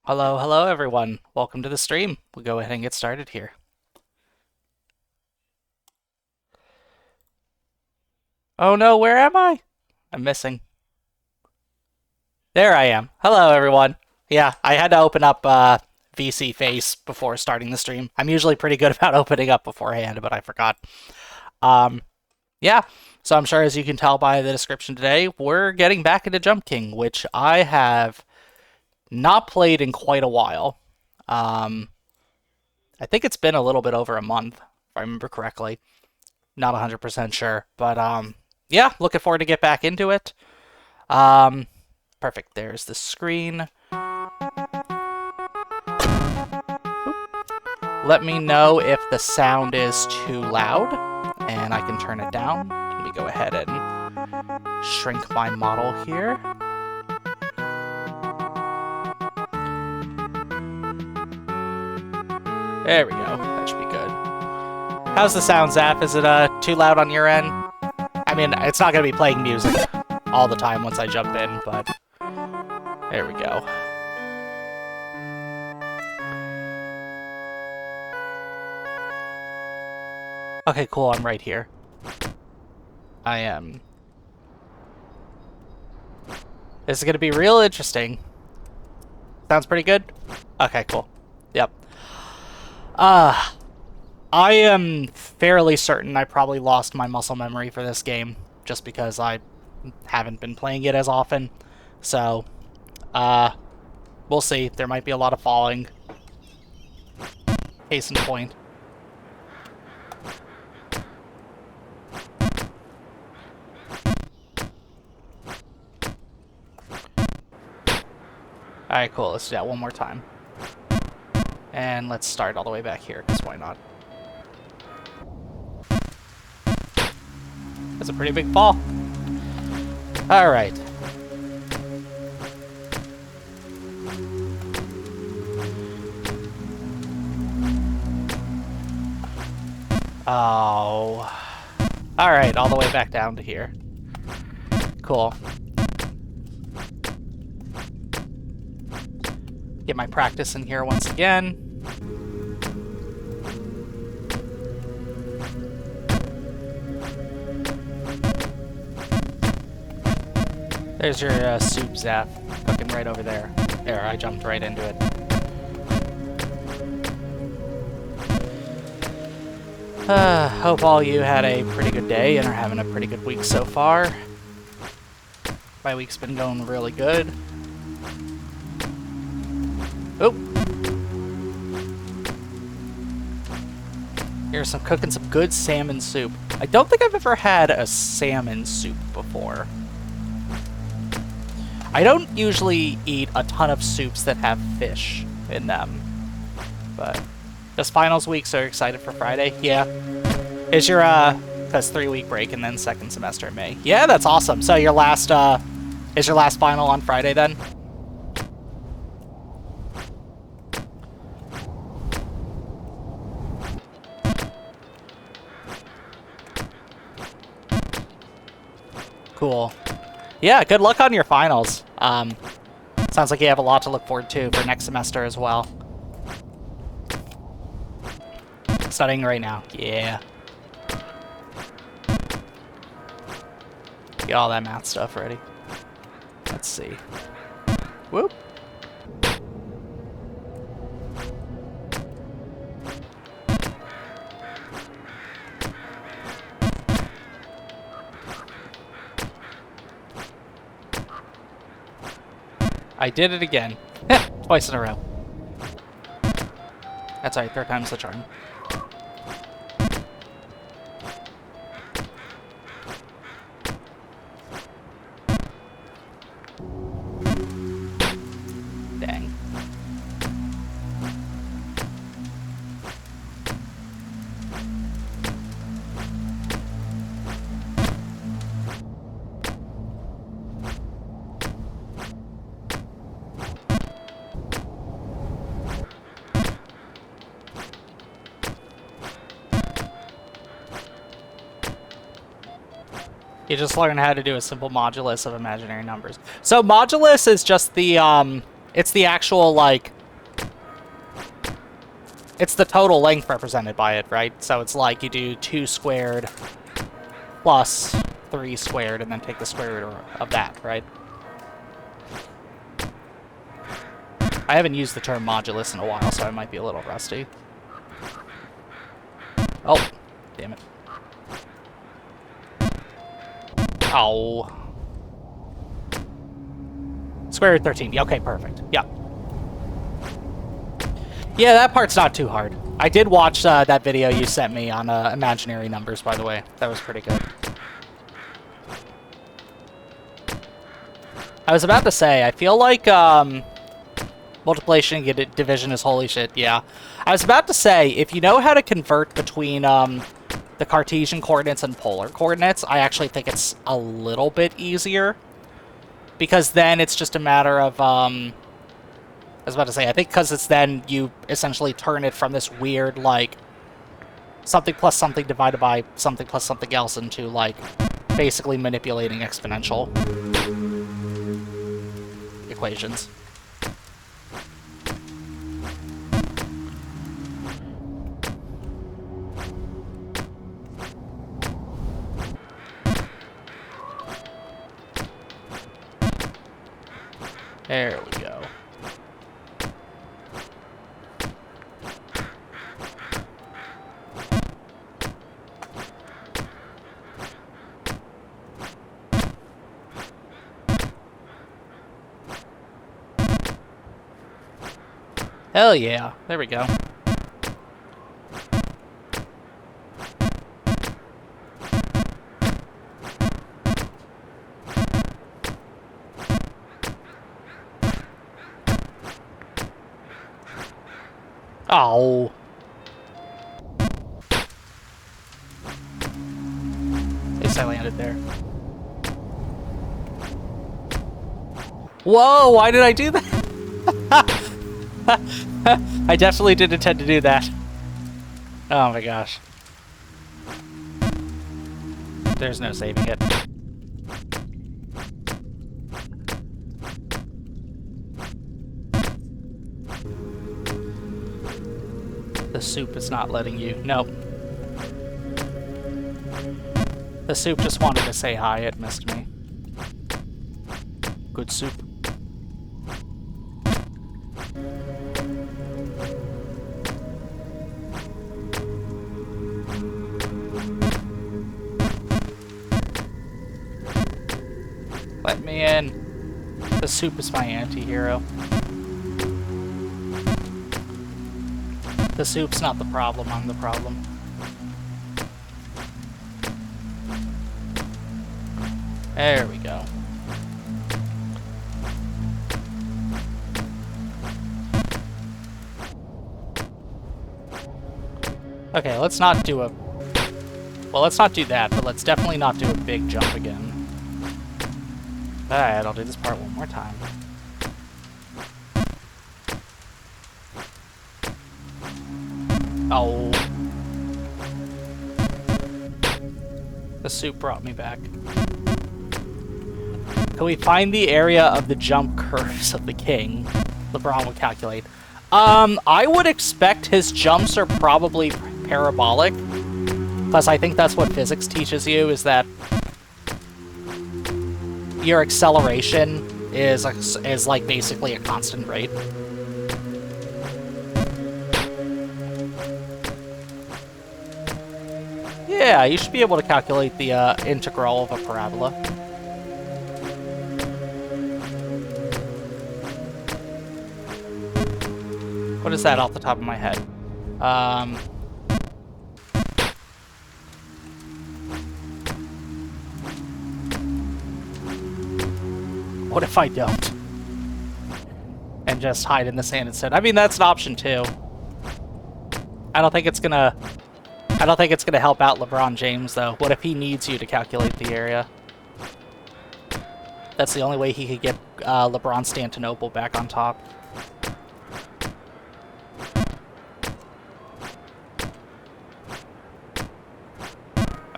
Hello, hello everyone. Welcome to the stream. We'll go ahead and get started here. Oh no, where am I? I'm missing. There I am. Hello everyone. Yeah, I had to open up VC Face before starting the stream. I'm usually pretty good about opening up beforehand, but I forgot. Um, yeah, so I'm sure as you can tell by the description today, we're getting back into Jump King, which I have not played in quite a while. Um, I think it's been a little bit over a month, if I remember correctly. Not 100% sure, but yeah, looking forward to get back into it. Um, Perfect. There's the screen. Let me know if the sound is too loud, and I can turn it down. Let me go ahead and shrink my model here. There we go. That should be good. How's the sound, Zap? Is it too loud on your end? I mean, it's not going to be playing music all the time once I jump in, but there we go. Okay, cool, I'm right here. I am. This is going to be real interesting. Sounds pretty good? Okay, cool. Yep. I am fairly certain I probably lost my muscle memory for this game, just because I haven't been playing it as often. So, we'll see. There might be a lot of falling. Case in point. Alright, cool. Let's do that one more time. And let's start all the way back here, because why not? That's a pretty big fall. Alright. Oh. Alright, all the way back down to here. Cool. Get my practice in here once again. There's your soup, Zap. Cooking right over there. There, I jumped right into it. Hope all you had a pretty good day and are having a pretty good week so far. My week's been going really good. Oh! Here's some cooking some good salmon soup. I don't think I've ever had a salmon soup before. I don't usually eat a ton of soups that have fish in them, but just finals week, so you're excited for Friday? Yeah. Is your, that's 3-week break and then second semester in May. Yeah, that's awesome. So your last, is your last final on Friday then? Cool. Yeah, good luck on your finals. Sounds like you have a lot to look forward to for next semester as well. Studying right now. Yeah. Get all that math stuff ready. Let's see. Whoop. I did it again. Twice in a row. That's right, third time's the charm. Dang. You just learn how to do a simple modulus of imaginary numbers. So modulus is just the, it's the actual, like, it's the total length represented by it, right? So it's like you do 2 squared plus 3 squared, and then take the square root of that, right? I haven't used the term modulus in a while, so I might be a little rusty. Oh, damn it. Oh. Square root 13. Yeah, okay, perfect. Yeah. Yeah, that part's not too hard. I did watch that video you sent me on imaginary numbers, by the way. That was pretty good. I was about to say, I feel like multiplication and division is holy shit, yeah. I was about to say, if you know how to convert between the Cartesian coordinates and polar coordinates, I actually think it's a little bit easier. Because then it's just a matter of, I was about to say, I think because it's then you essentially turn it from this weird, like, something plus something divided by something plus something else into, like, basically manipulating exponential equations. There we go. Hell yeah. There we go. Oh. At least I landed there. Whoa, why did I do that? I definitely did intend to do that. Oh my gosh. There's no saving it. The soup is not letting you. Nope. The soup just wanted to say hi. It missed me. Good soup. Let me in. The soup is my anti-hero. The soup's not the problem, I'm the problem. There we go. Okay, let's not do a... Well, let's not do that, but let's definitely not do a big jump again. Alright, I'll do this part one more time. Oh. The soup brought me back. Can we find the area of the jump curves of the king? LeBron will calculate. I would expect his jumps are probably parabolic. Because I think that's what physics teaches you, is that your acceleration is like basically a constant rate. Yeah, you should be able to calculate the integral of a parabola. What is that off the top of my head? What if I don't? And just hide in the sand instead? I mean, that's an option too. I don't think it's gonna help out LeBron James, though. What if he needs you to calculate the area? That's the only way he could get LeBron Stantinople back on top.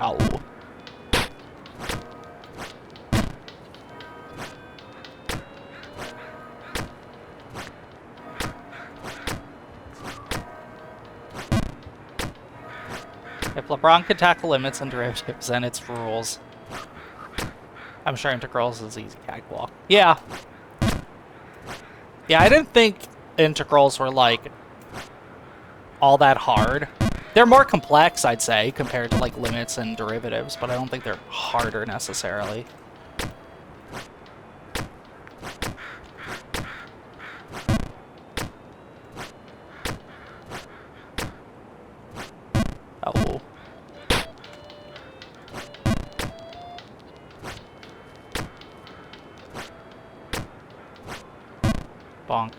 Oh. If LeBron could tackle limits and derivatives, then it's rules. I'm sure integrals is easy cakewalk. Yeah. Yeah, I didn't think integrals were, like, all that hard. They're more complex, I'd say, compared to, like, limits and derivatives, but I don't think they're harder necessarily. Oh. Bonk.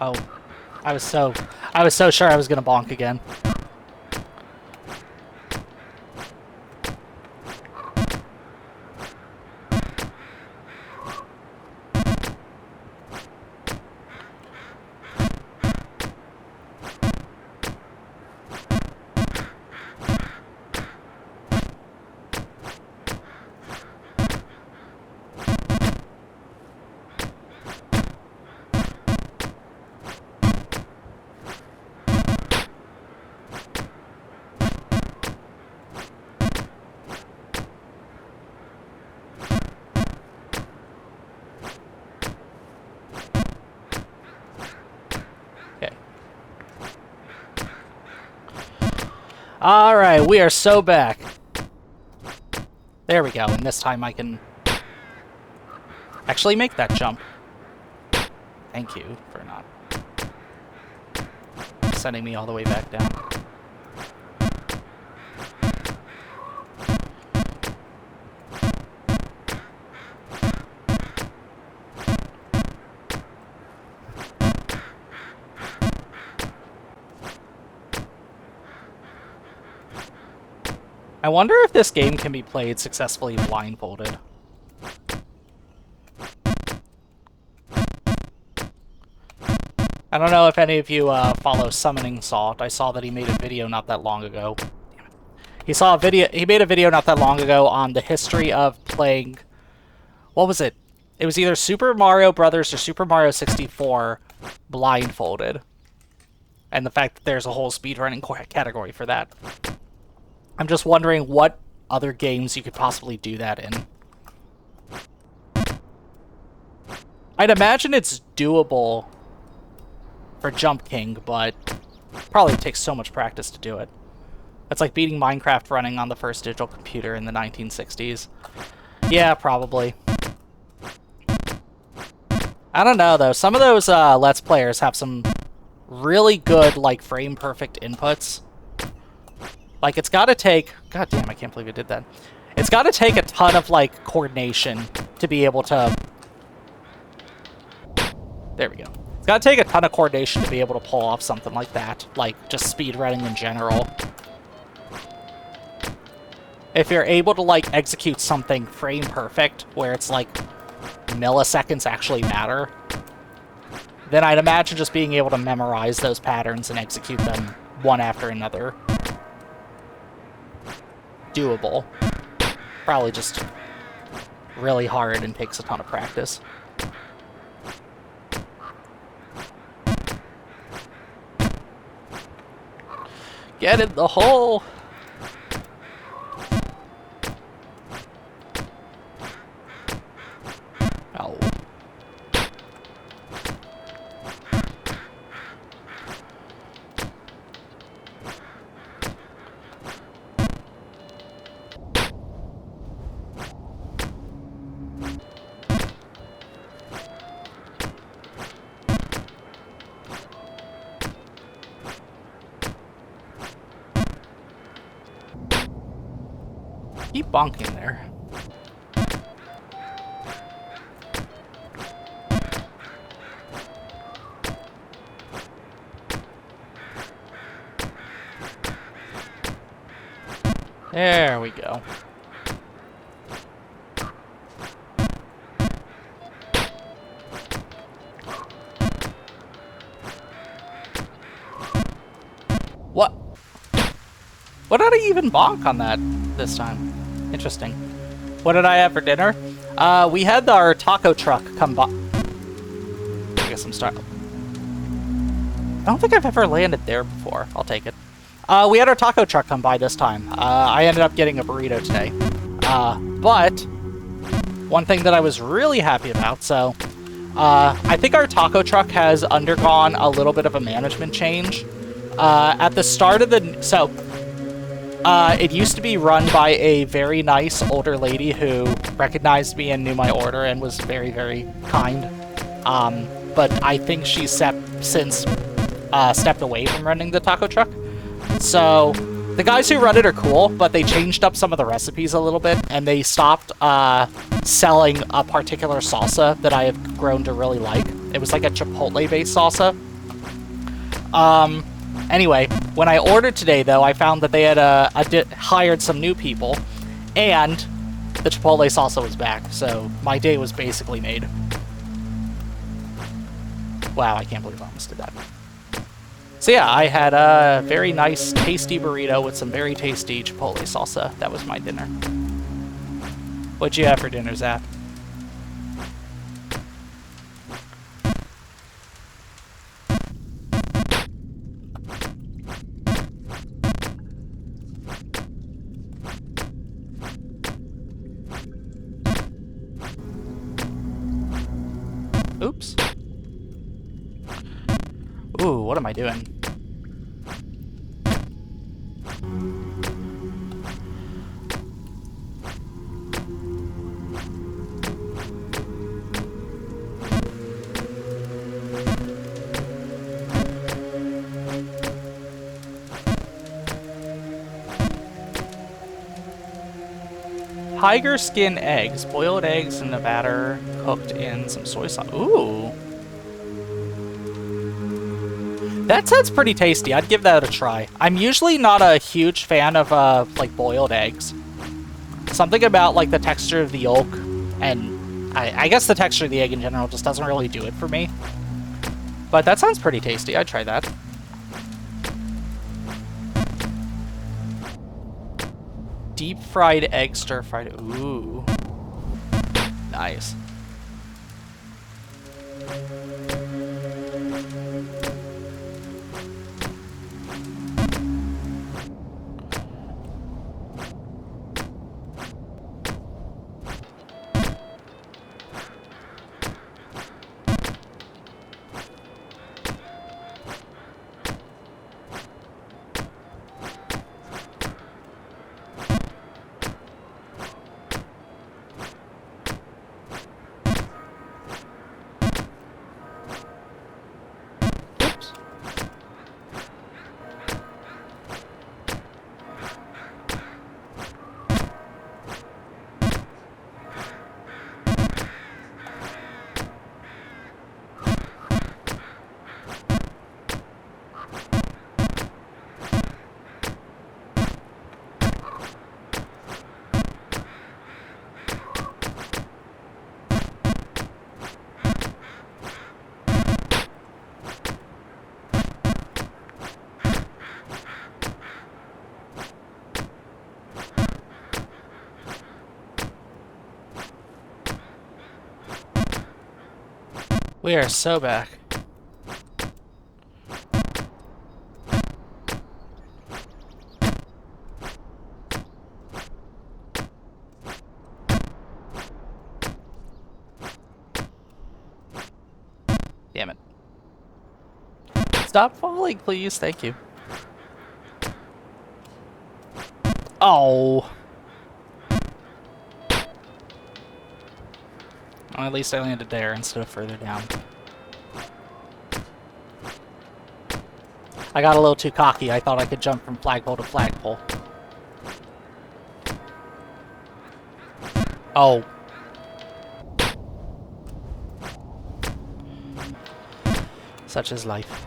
Oh. I was so sure I was gonna bonk again. Alright, we are so back. There we go, and this time I can actually make that jump. Thank you for not sending me all the way back down. I wonder if this game can be played successfully blindfolded. I don't know if any of you follow Summoning Salt. I saw that he made a video not that long ago. Damn it. He made a video not that long ago on the history of playing... What was it? It was either Super Mario Brothers or Super Mario 64 blindfolded. And the fact that there's a whole speedrunning category for that. I'm just wondering what other games you could possibly do that in. I'd imagine it's doable for Jump King, but probably takes so much practice to do it. That's like beating Minecraft running on the first digital computer in the 1960s. Yeah, probably. I don't know, though. Some of those Let's Players have some really good, like, frame-perfect inputs. Like, it's gotta take... God damn, I can't believe it did that. It's gotta take a ton of, like, coordination to be able to... There we go. It's gotta take a ton of coordination to be able to pull off something like that. Like, just speedrunning in general. If you're able to, like, execute something frame perfect, where it's, like, milliseconds actually matter, then I'd imagine just being able to memorize those patterns and execute them one after another. Doable. Probably just really hard and takes a ton of practice. Get in the hole! Oh. Keep bonking there. There we go. What? What did I even bonk on that this time? Interesting. What did I have for dinner? We had our taco truck come by. I guess I'm starting. I don't think I've ever landed there before. I'll take it. We had our taco truck come by this time. I ended up getting a burrito today. But one thing that I was really happy about, so I think our taco truck has undergone a little bit of a management change. At the start of the... it used to be run by a very nice older lady who recognized me and knew my order and was very, very kind. But I think she's since stepped away from running the taco truck. So the guys who run it are cool, but they changed up some of the recipes a little bit, and they stopped selling a particular salsa that I have grown to really like. It was like a chipotle-based salsa. Anyway, when I ordered today, though, I found that they had hired some new people, and the chipotle salsa was back, so my day was basically made. Wow, I can't believe I almost did that. So yeah, I had a very nice, tasty burrito with some very tasty chipotle salsa. That was my dinner. What'd you have for dinner, Zap? Oops. Ooh, what am I doing? Tiger skin eggs. Boiled eggs in the batter, cooked in some soy sauce. Ooh. That sounds pretty tasty. I'd give that a try. I'm usually not a huge fan of, like, boiled eggs. Something about, like, the texture of the yolk, and I guess the texture of the egg in general just doesn't really do it for me. But that sounds pretty tasty. I'd try that. Deep fried egg stir fried. Ooh. Nice. We are so back. Damn it. Stop falling, please. Thank you. Oh. Well, at least I landed there instead of further down. I got a little too cocky. I thought I could jump from flagpole to flagpole. Oh. Such is life.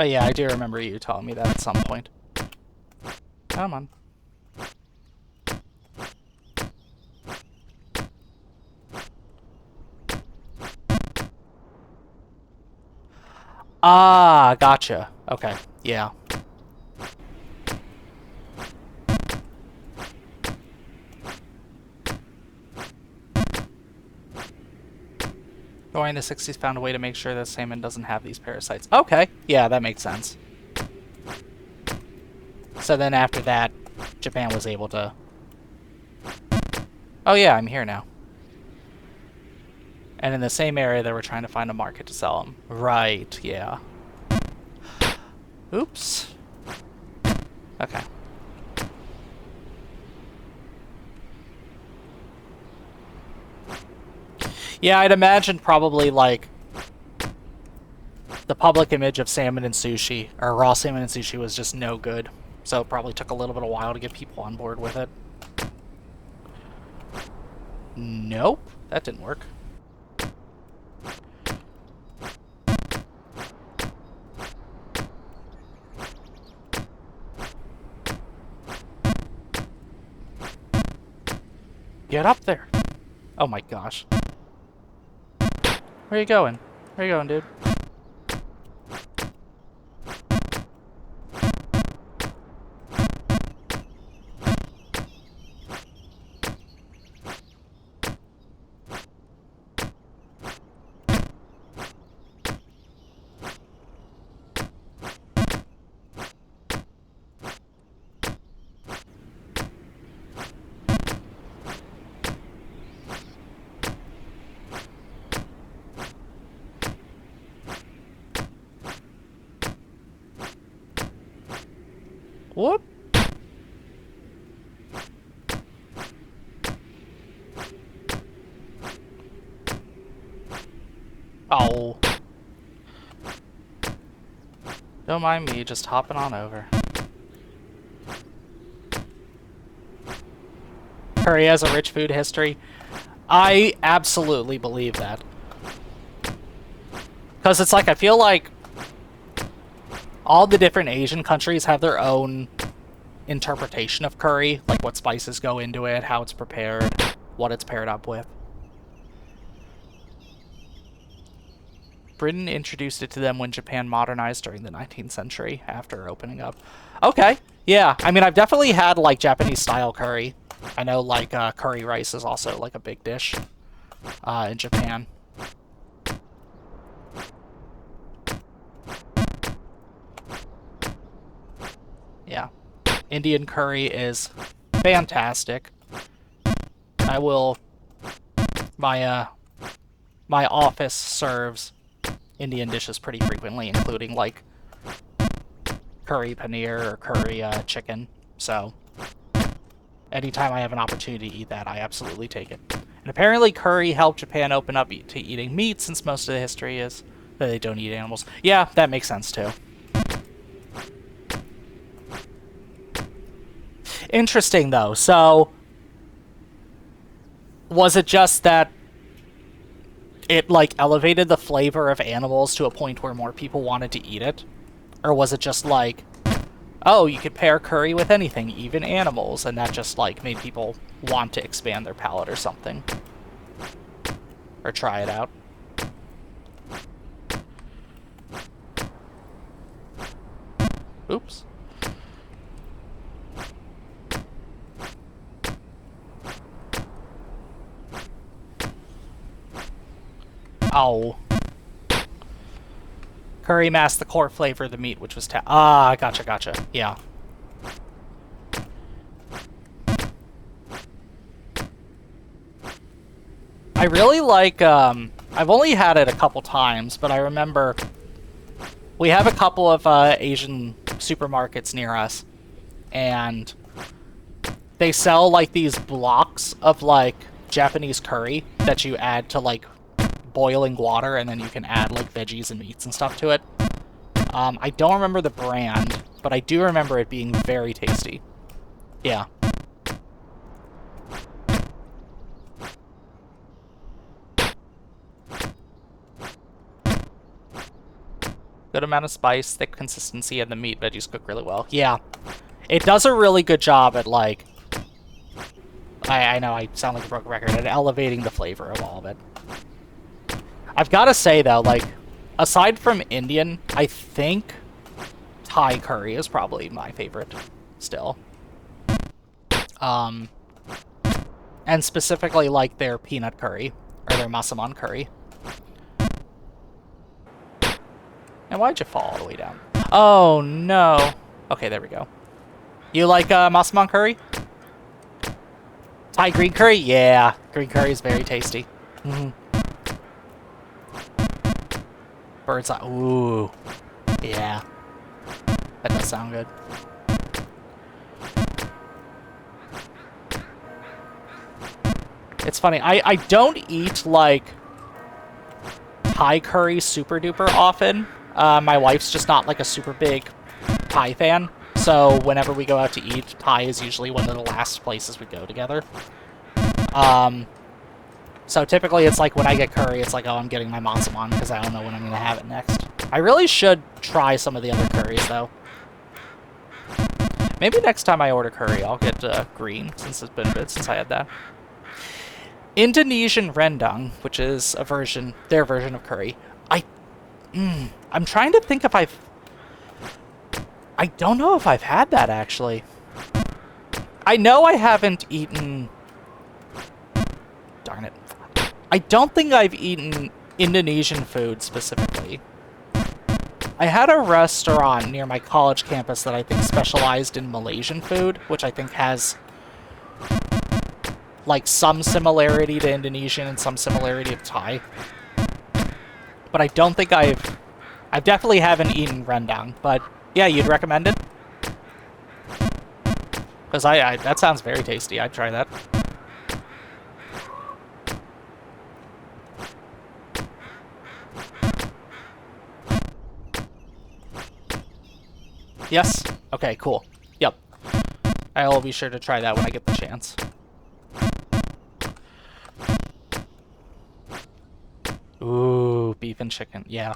But yeah, I do remember you telling me that at some point. Come on. Ah, gotcha. Okay, yeah. During the 60s found a way to make sure that salmon doesn't have these parasites. Okay, yeah, that makes sense. So then after that, Japan was able to... Oh yeah, I'm here now. And in the same area, they were trying to find a market to sell them. Right, yeah. Oops. Okay. Yeah, I'd imagine probably, like, the public image of salmon and sushi, or raw salmon and sushi, was just no good. So it probably took a little bit of while to get people on board with it. Nope, that didn't work. Get up there. Oh my gosh. Where you going? Where you going, dude? Whoop. Oh. Don't mind me, just hopping on over. Korea has a rich food history. I absolutely believe that. Because it's like, I feel like all the different Asian countries have their own interpretation of curry, like what spices go into it, how it's prepared, what it's paired up with. Britain introduced it to them when Japan modernized during the 19th century after opening up. Okay, yeah. I mean, I've definitely had, like, Japanese-style curry. I know, like, curry rice is also, like, a big dish in Japan. Yeah. Indian curry is fantastic. I will... My office serves Indian dishes pretty frequently, including, like, curry paneer or curry chicken. So, anytime I have an opportunity to eat that, I absolutely take it. And apparently curry helped Japan open up to eating meat, since most of the history is that they don't eat animals. Yeah, that makes sense, too. Interesting, though. So, was it just that it, like, elevated the flavor of animals to a point where more people wanted to eat it? Or was it just like, oh, you could pair curry with anything, even animals, and that just, like, made people want to expand their palate or something? Or try it out? Oops. Oh. Curry masked the core flavor of the meat, which was ah, gotcha. Yeah. I really like, I've only had it a couple times, but I remember we have a couple of Asian supermarkets near us, and they sell, like, these blocks of, like, Japanese curry that you add to, like, boiling water, and then you can add, like, veggies and meats and stuff to it. I don't remember the brand, but I do remember it being very tasty. Yeah. Good amount of spice, thick consistency, and the meat veggies cook really well. Yeah. It does a really good job at, like... I know I sound like a broken record, at elevating the flavor of all of it. I've got to say, though, like, aside from Indian, I think Thai curry is probably my favorite still. And specifically, like, their peanut curry, or their masaman curry. And why'd you fall all the way down? Oh, no. Okay, there we go. You like masaman curry? Thai green curry? Yeah, green curry is very tasty. Bird's eye. Ooh. Yeah. That does sound good. It's funny. I don't eat, like, Thai curry super duper often. My wife's just not, like, a super big Thai fan. So whenever we go out to eat, Thai is usually one of the last places we go together. So typically it's like when I get curry, it's like, oh, I'm getting my masaman because I don't know when I'm going to have it next. I really should try some of the other curries, though. Maybe next time I order curry, I'll get green, since it's been a bit since I had that. Indonesian rendang, which is their version of curry. I'm trying to think if I don't know if I've had that, actually. I know I haven't eaten... Darn it. I don't think I've eaten Indonesian food, specifically. I had a restaurant near my college campus that I think specialized in Malaysian food, which I think has, like, some similarity to Indonesian and some similarity to Thai. But I don't think I definitely haven't eaten rendang, but... Yeah, you'd recommend it? Because that sounds very tasty. I'd try that. Yes? Okay, cool. Yep. I'll be sure to try that when I get the chance. Ooh, beef and chicken. Yeah.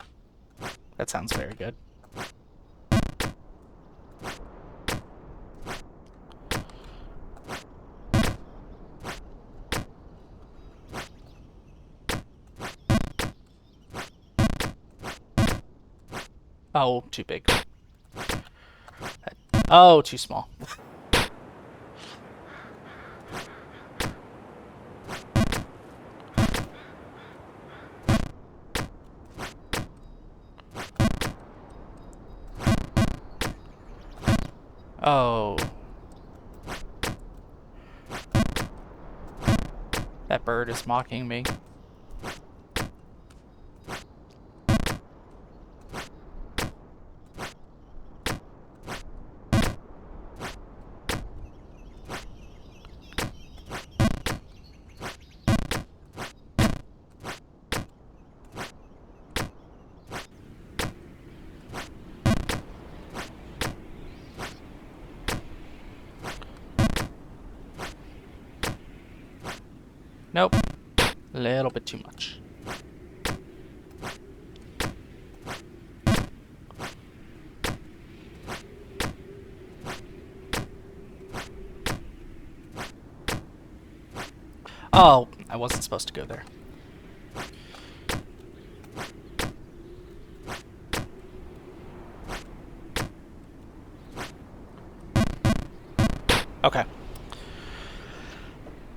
That sounds very good. Oh, too big. Oh, too small. Oh. That bird is mocking me. Nope. A little bit too much. Oh, I wasn't supposed to go there. Okay.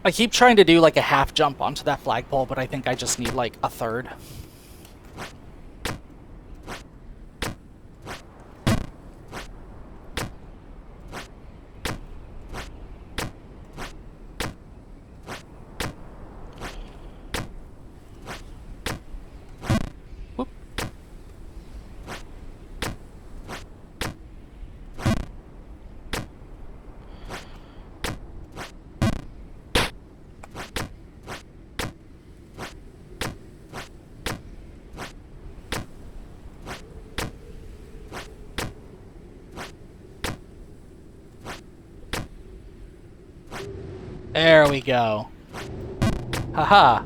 I keep trying to do like a half jump onto that flagpole, but I think I just need like a third. Whoop. There we go. Haha.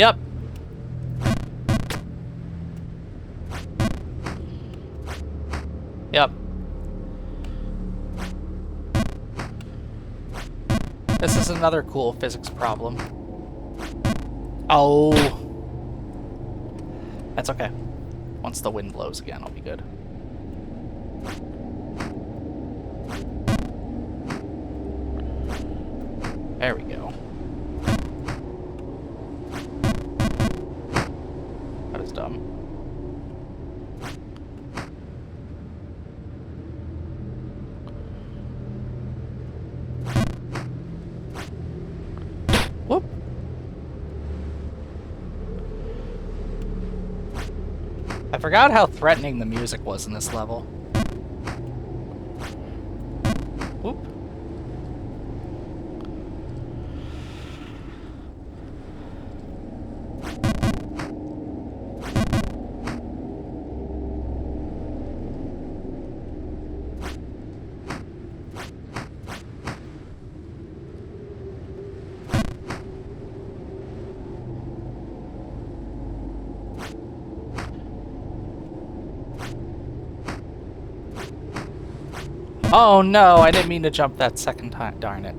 Yep. Yep. This is another cool physics problem. Oh. That's okay. Once the wind blows again, I'll be good. There we go. That is dumb. Whoop. I forgot how threatening the music was in this level. Whoop. Oh no, I didn't mean to jump that second time. Darn it.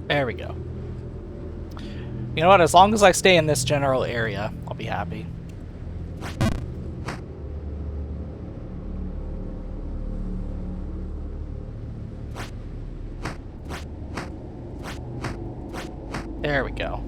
There we go. You know what? As long as I stay in this general area, I'll be happy. There we go.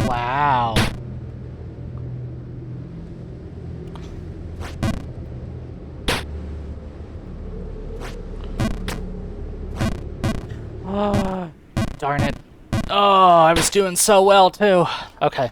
Wow. Oh, darn it. Oh, I was doing so well, too. Okay.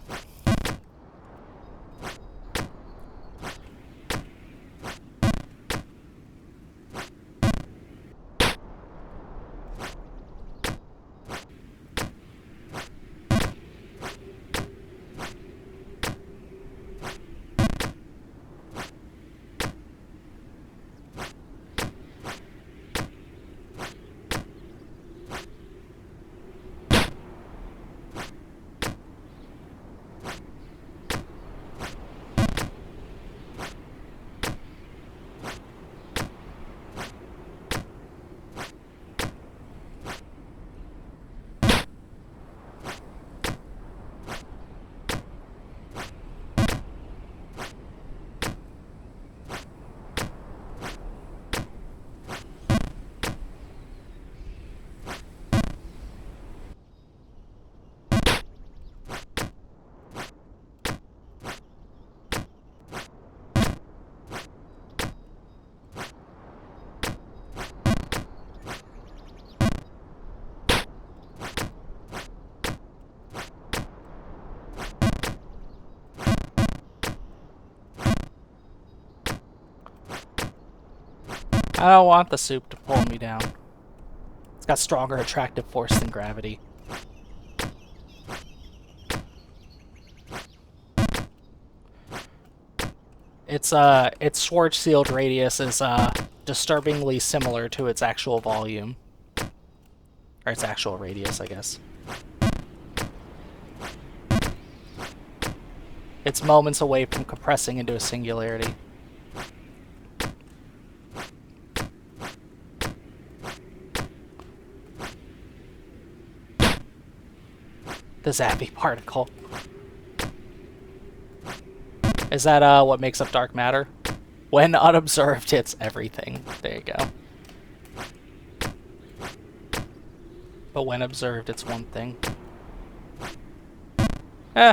I don't want the soup to pull me down. It's got stronger attractive force than gravity. Its Schwarzschild radius is disturbingly similar to its actual volume. Or its actual radius, I guess. It's moments away from compressing into a singularity. The zappy particle. Is that what makes up dark matter? When unobserved, it's everything. There you go. But when observed, it's one thing. I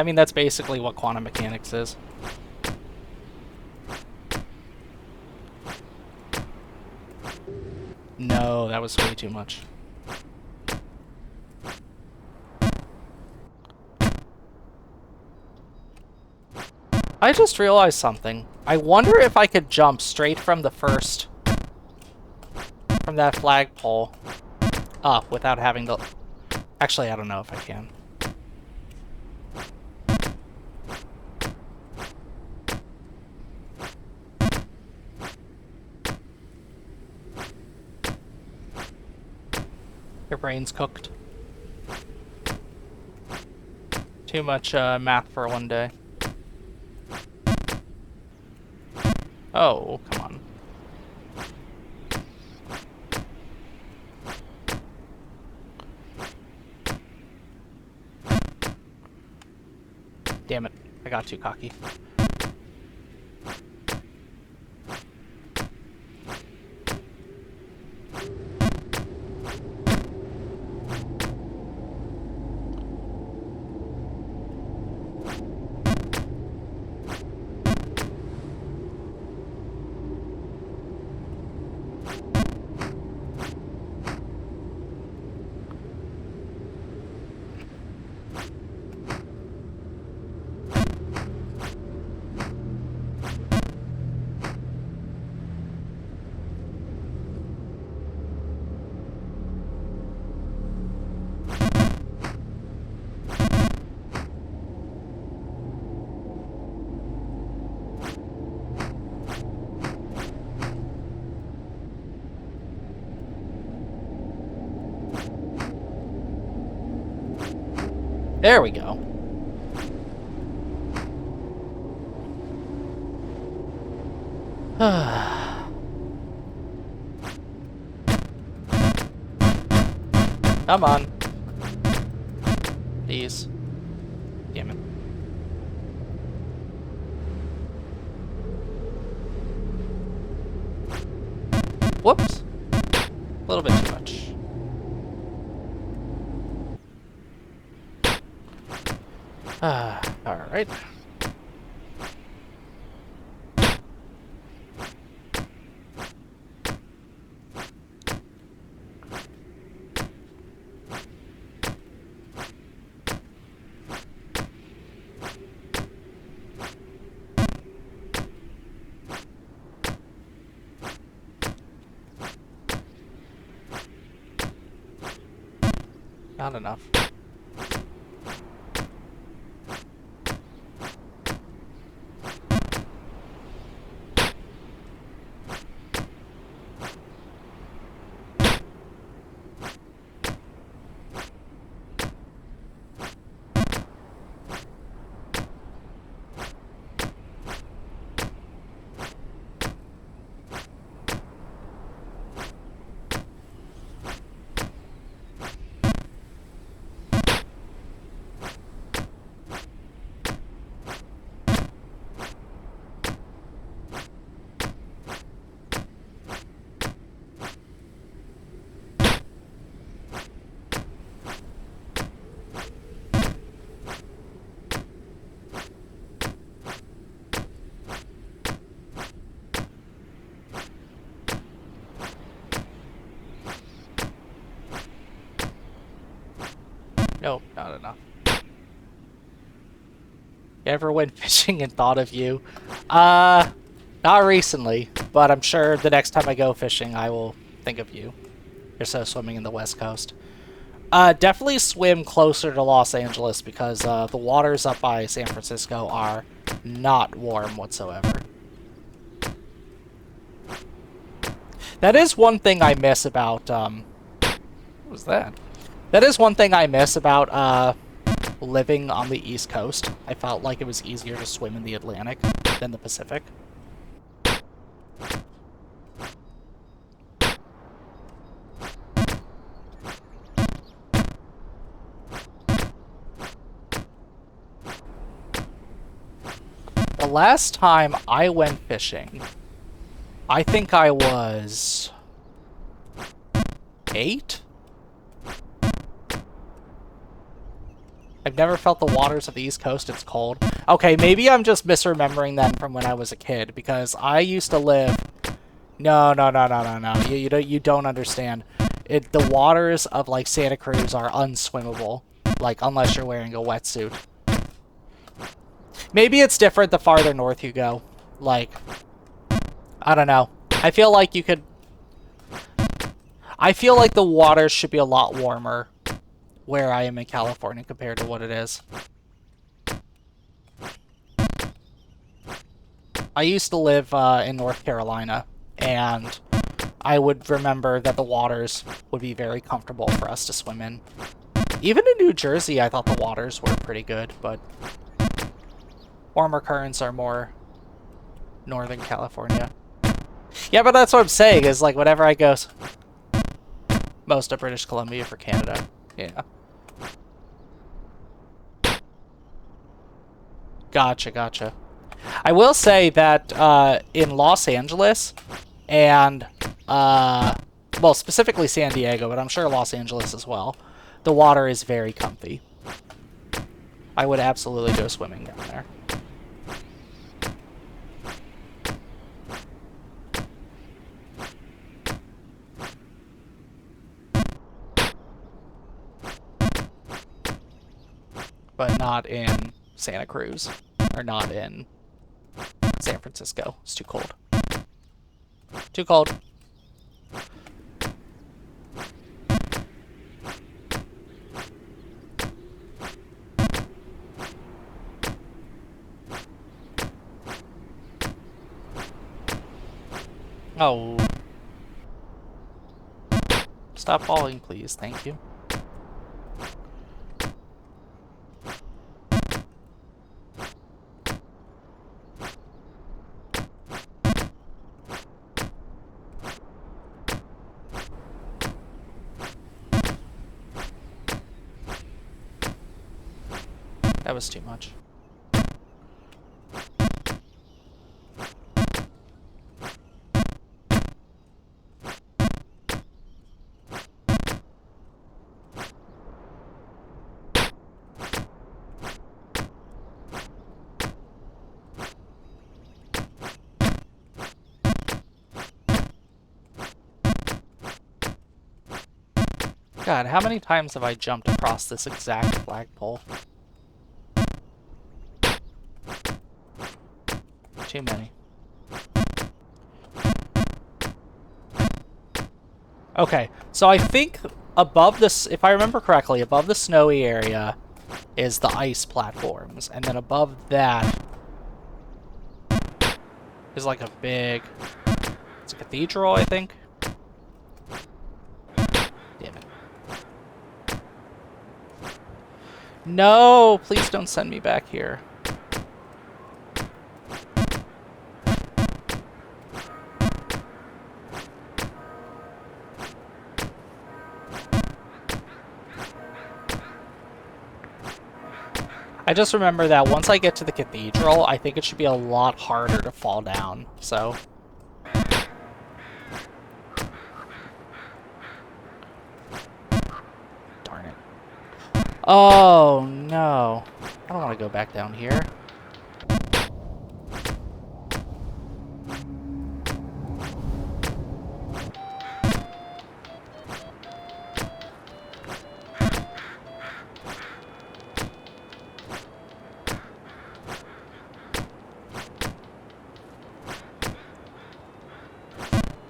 mean, that's basically what quantum mechanics is. No, that was way too much. I just realized something. I wonder if I could jump straight from the first... from that flagpole up without having to... Actually, I don't know if I can. Your brain's cooked. Too much math for one day. Oh, come on. Damn it. I got too cocky. There we go. Come on. Please. Damn it. Whoops. A little bit too much. Alright. Not enough. Nope, not enough. You ever went fishing and thought of you? Not recently, but I'm sure the next time I go fishing, I will think of you. You're so swimming in the West Coast. Definitely swim closer to Los Angeles because the waters up by San Francisco are not warm whatsoever. That is one thing I miss about, what was that? That is one thing I miss about, living on the East Coast. I felt like it was easier to swim in the Atlantic than the Pacific. The last time I went fishing, I think I was 8? I've never felt the waters of the East Coast. It's cold. Okay, maybe I'm just misremembering them from when I was a kid, because I used to live... No. You don't understand. The waters of, like, Santa Cruz are unswimmable. Like, unless you're wearing a wetsuit. Maybe it's different the farther north you go. Like, I don't know. I feel like you could... I feel like the water should be a lot warmer where I am in California compared to what it is. I used to live in North Carolina, and I would remember that the waters would be very comfortable for us to swim in. Even in New Jersey, I thought the waters were pretty good, but warmer currents are more Northern California. Yeah, but that's what I'm saying, is like whenever I go most of British Columbia for Canada. Yeah. Gotcha, gotcha. I will say that in Los Angeles and, well, specifically San Diego, but I'm sure Los Angeles as well, the water is very comfy. I would absolutely go swimming down there. But not in Santa Cruz, or not in San Francisco. It's too cold. Too cold. Oh. Stop falling, please. Thank you. That was too much. God, how many times have I jumped across this exact flagpole? Too many. Okay, so I think above this, if I remember correctly, above the snowy area is the ice platforms, and then above that is like a big, it's a cathedral, I think. Damn it. No, please don't send me back here. I just remember that once I get to the cathedral, I think it should be a lot harder to fall down, so... Darn it. Oh, no. I don't want to go back down here.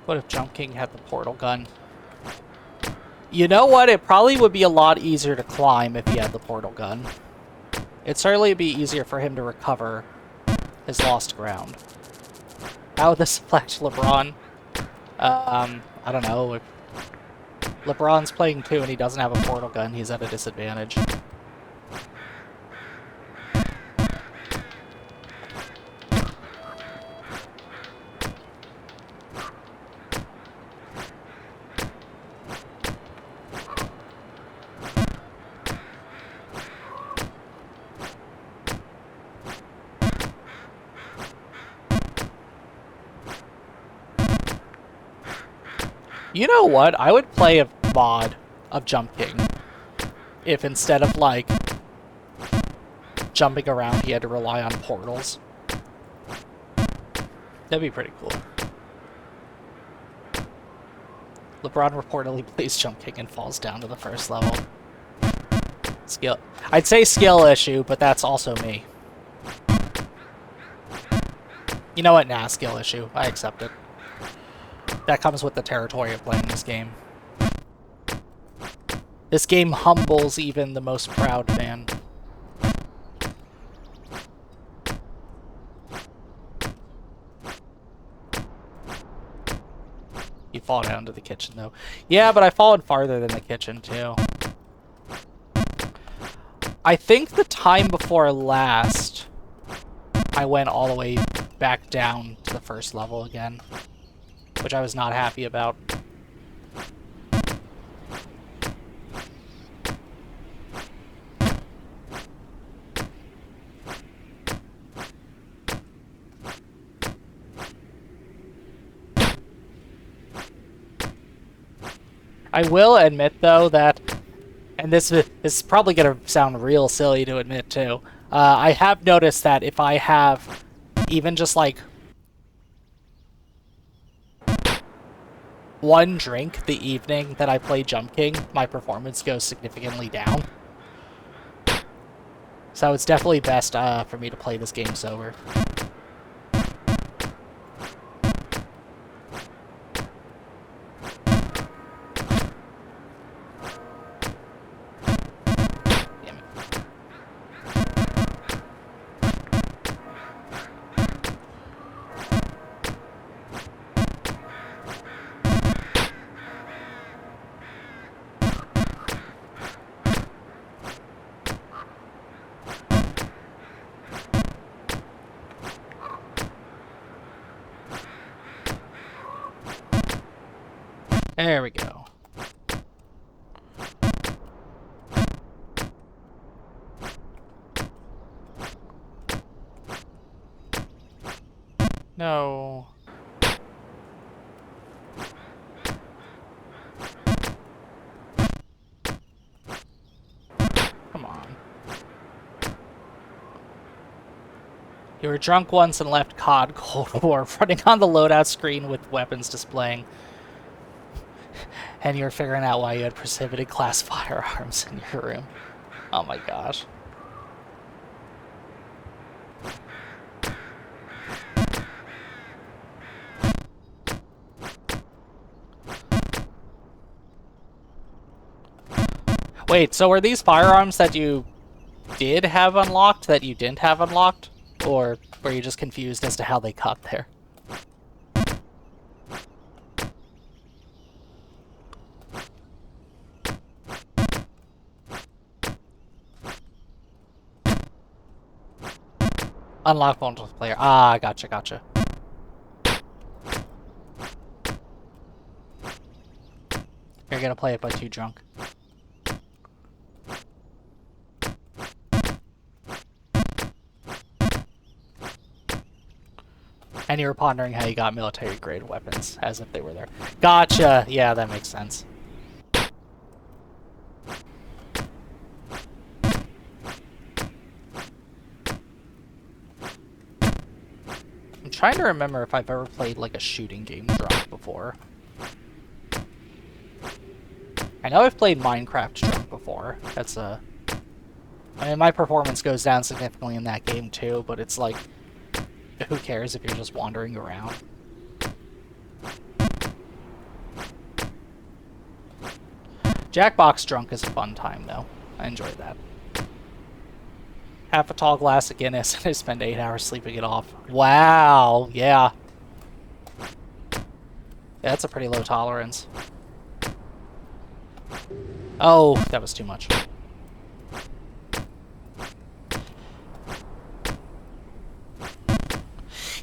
What if Jump King had the portal gun? You know what? It probably would be a lot easier to climb if he had the portal gun. It'd certainly be easier for him to recover his lost ground. How would this flash LeBron? I don't know. If LeBron's playing too and he doesn't have a portal gun, he's at a disadvantage. You know what? I would play a mod of Jump King if instead of, like, jumping around, he had to rely on portals. That'd be pretty cool. LeBron reportedly plays Jump King and falls down to the first level. Skill. I'd say skill issue, but that's also me. You know what? Nah, skill issue. I accept it. That comes with the territory of playing this game. This game humbles even the most proud man. You fall down to the kitchen, though. Yeah, but I've fallen farther than the kitchen, too. I think the time before last, I went all the way back down to the first level again, which I was not happy about. I will admit, though, that, and this is probably going to sound real silly to admit, too, I have noticed that if I have even just, like, one drink the evening that I play Jump King, my performance goes significantly down. So it's definitely best for me to play this game sober. There we go. No. Come on. You were drunk once and left COD Cold War running on the loadout screen with weapons displaying. And you're figuring out why you had prohibited class firearms in your room. Oh my gosh. Wait, so were these firearms that you did have unlocked that you didn't have unlocked? Or were you just confused as to how they got there? Unlock multiplayer. Ah, gotcha, gotcha. You're gonna play it but too drunk. And you were pondering how you got military-grade weapons, as if they were there. Gotcha! Yeah, that makes sense. I'm trying to remember if I've ever played, like, a shooting game drunk before. I know I've played Minecraft drunk before. That's a... I mean, my performance goes down significantly in that game, too, but it's like... Who cares if you're just wandering around? Jackbox drunk is a fun time, though. I enjoy that. Half a tall glass of Guinness, and I spend 8 hours sleeping it off. Wow, yeah. That's a pretty low tolerance. Oh, that was too much.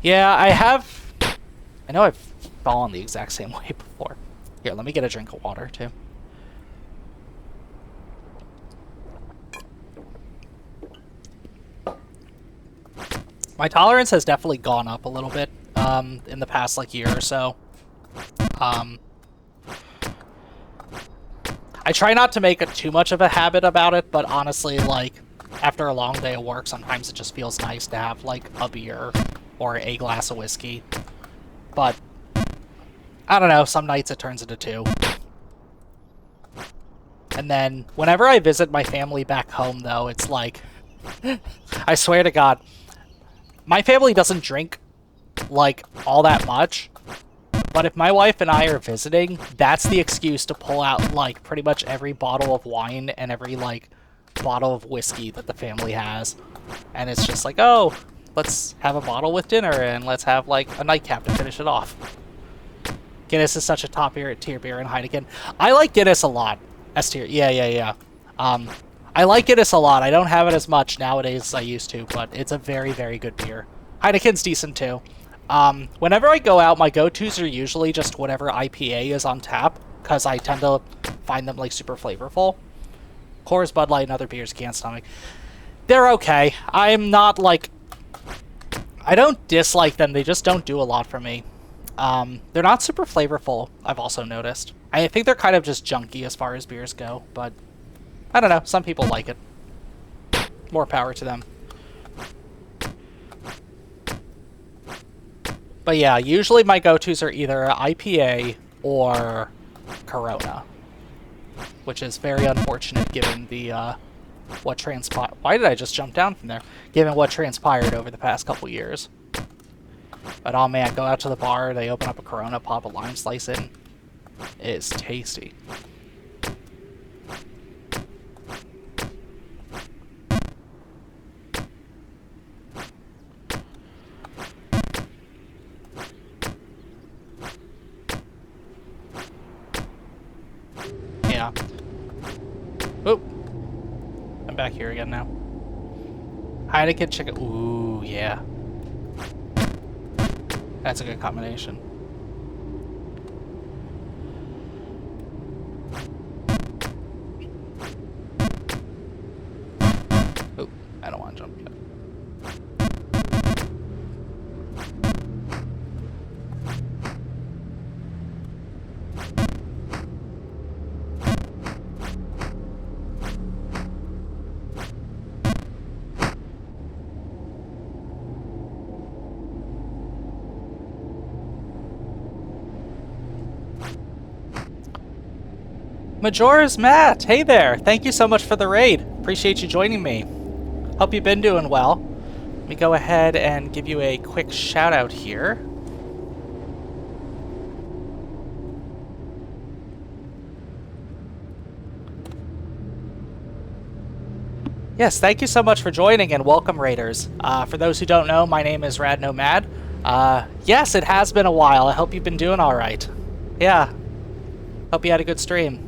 Yeah, I know I've fallen the exact same way before. Here, let me get a drink of water, too. My tolerance has definitely gone up a little bit in the past, like, year or so. I try not to make it too much of a habit about it, but honestly, like, after a long day of work, sometimes it just feels nice to have, like, a beer or a glass of whiskey. But, I don't know, some nights it turns into 2. And then, whenever I visit my family back home, though, it's like... I swear to God, my family doesn't drink like all that much. But if my wife and I are visiting, that's the excuse to pull out like pretty much every bottle of wine and every like bottle of whiskey that the family has. And it's just like, oh, let's have a bottle with dinner and let's have like a nightcap to finish it off. Guinness is such a top tier beer in Heineken. I like Guinness a lot. S tier. Yeah. I like Guinness a lot. I don't have it as much nowadays as I used to, but it's a very, very good beer. Heineken's decent too. Whenever I go out, my go-tos are usually just whatever IPA is on tap, because I tend to find them like super flavorful. Coors, Bud Light, and other beers can't stomach. They're okay. I'm not like... I don't dislike them, they just don't do a lot for me. They're not super flavorful, I've also noticed. I think they're kind of just junky as far as beers go, but I don't know, some people like it. More power to them. But yeah, usually my go-tos are either IPA or Corona, which is very unfortunate given the what transpired. Why did I just jump down from there? Given what transpired over the past couple years. But oh man, go out to the bar, they open up a Corona, pop a lime slice in. It is tasty. Yeah. Oop. I'm back here again now. Heineken chicken. Ooh, yeah. That's a good combination. Oop. I don't want to jump yet. Majora's Matt! Hey there! Thank you so much for the raid. Appreciate you joining me. Hope you've been doing well. Let me go ahead and give you a quick shout out here. Yes, thank you so much for joining and welcome, Raiders. For those who don't know, my name is RadNomad. Yes, it has been a while. I hope you've been doing alright. Yeah. Hope you had a good stream.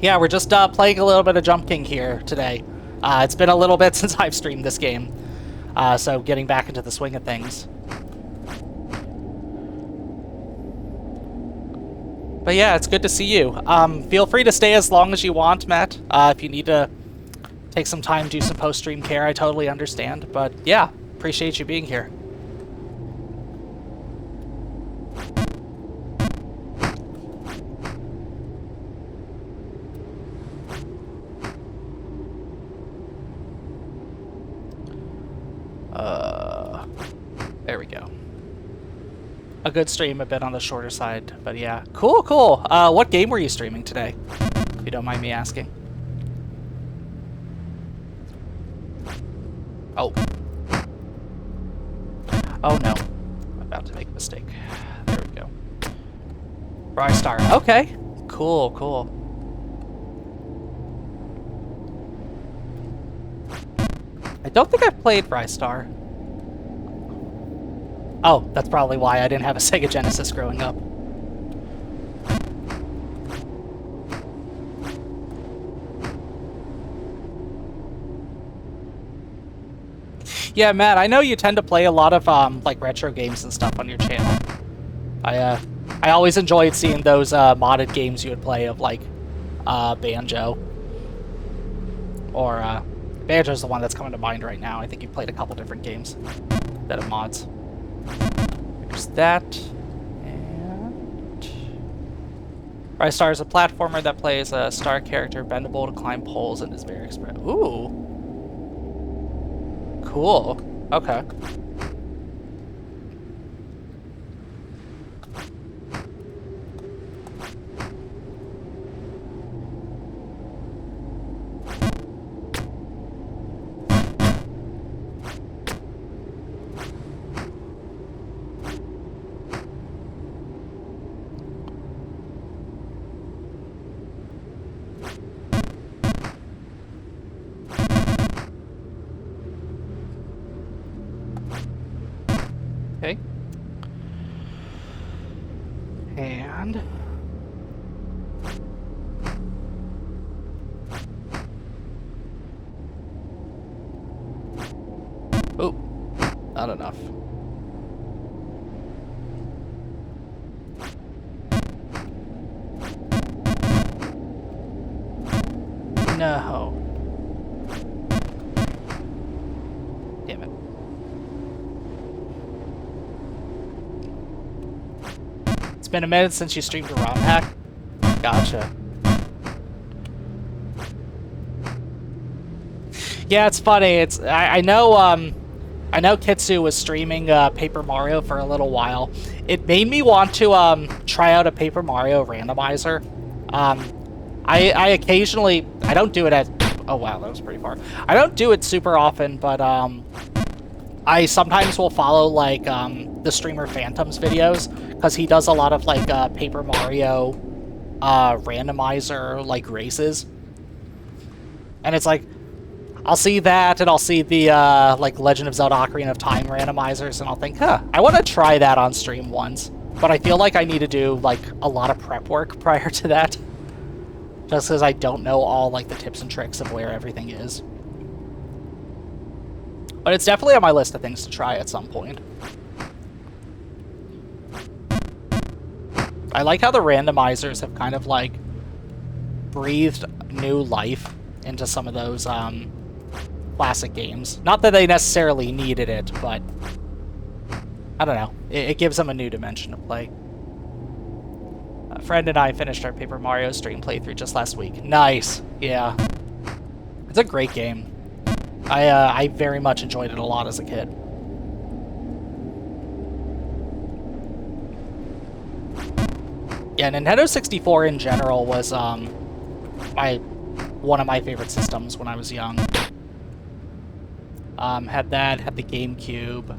Yeah, we're just playing a little bit of Jump King here today. It's been a little bit since I've streamed this game, so getting back into the swing of things. But yeah, it's good to see you. Feel free to stay as long as you want, Matt. If you need to take some time, do some post-stream care, I totally understand. But yeah, appreciate you being here. There we go. A good stream, a bit on the shorter side, but yeah. Cool. What game were you streaming today? If you don't mind me asking. Oh. Oh no. I'm about to make a mistake. There we go. Brystar. Okay. Cool. I don't think I've played Brystar. Oh, that's probably why I didn't have a Sega Genesis growing up. Yeah, Matt, I know you tend to play a lot of like retro games and stuff on your channel. I always enjoyed seeing those modded games you would play of like Banjo. Or Banjo's the one that's coming to mind right now. I think you've played a couple different games that have mods. There's that. And Brystar is a platformer that plays a star character, bendable to climb poles, and is very expressive. Ooh. Cool. Okay. Okay. And... oh, not enough. No. Damn it. It's been a minute since you streamed a ROM hack? Gotcha. Yeah, it's funny. I know I know Kitsu was streaming Paper Mario for a little while. It made me want to try out a Paper Mario randomizer. I occasionally, I don't do it at, oh wow, that was pretty far. I don't do it super often, but I sometimes will follow like the streamer Phantom's videos, because he does a lot of like Paper Mario randomizer like races. And it's like, I'll see that, and I'll see the like Legend of Zelda Ocarina of Time randomizers, and I'll think, huh, I want to try that on stream once. But I feel like I need to do like a lot of prep work prior to that, just because I don't know all like the tips and tricks of where everything is. But it's definitely on my list of things to try at some point. I like how the randomizers have kind of like breathed new life into some of those classic games. Not that they necessarily needed it, but I don't know. It gives them a new dimension to play. A friend and I finished our Paper Mario stream playthrough just last week. Nice. Yeah. It's a great game. I very much enjoyed it a lot as a kid. Yeah, Nintendo 64 in general was one of my favorite systems when I was young. Had that, had the GameCube.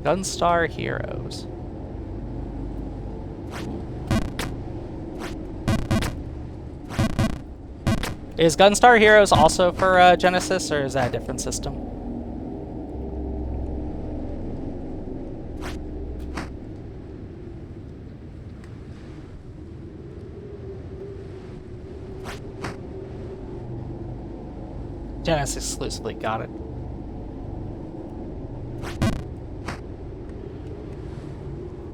Gunstar Heroes. Is Gunstar Heroes also for Genesis, or is that a different system? Genesis exclusively, got it.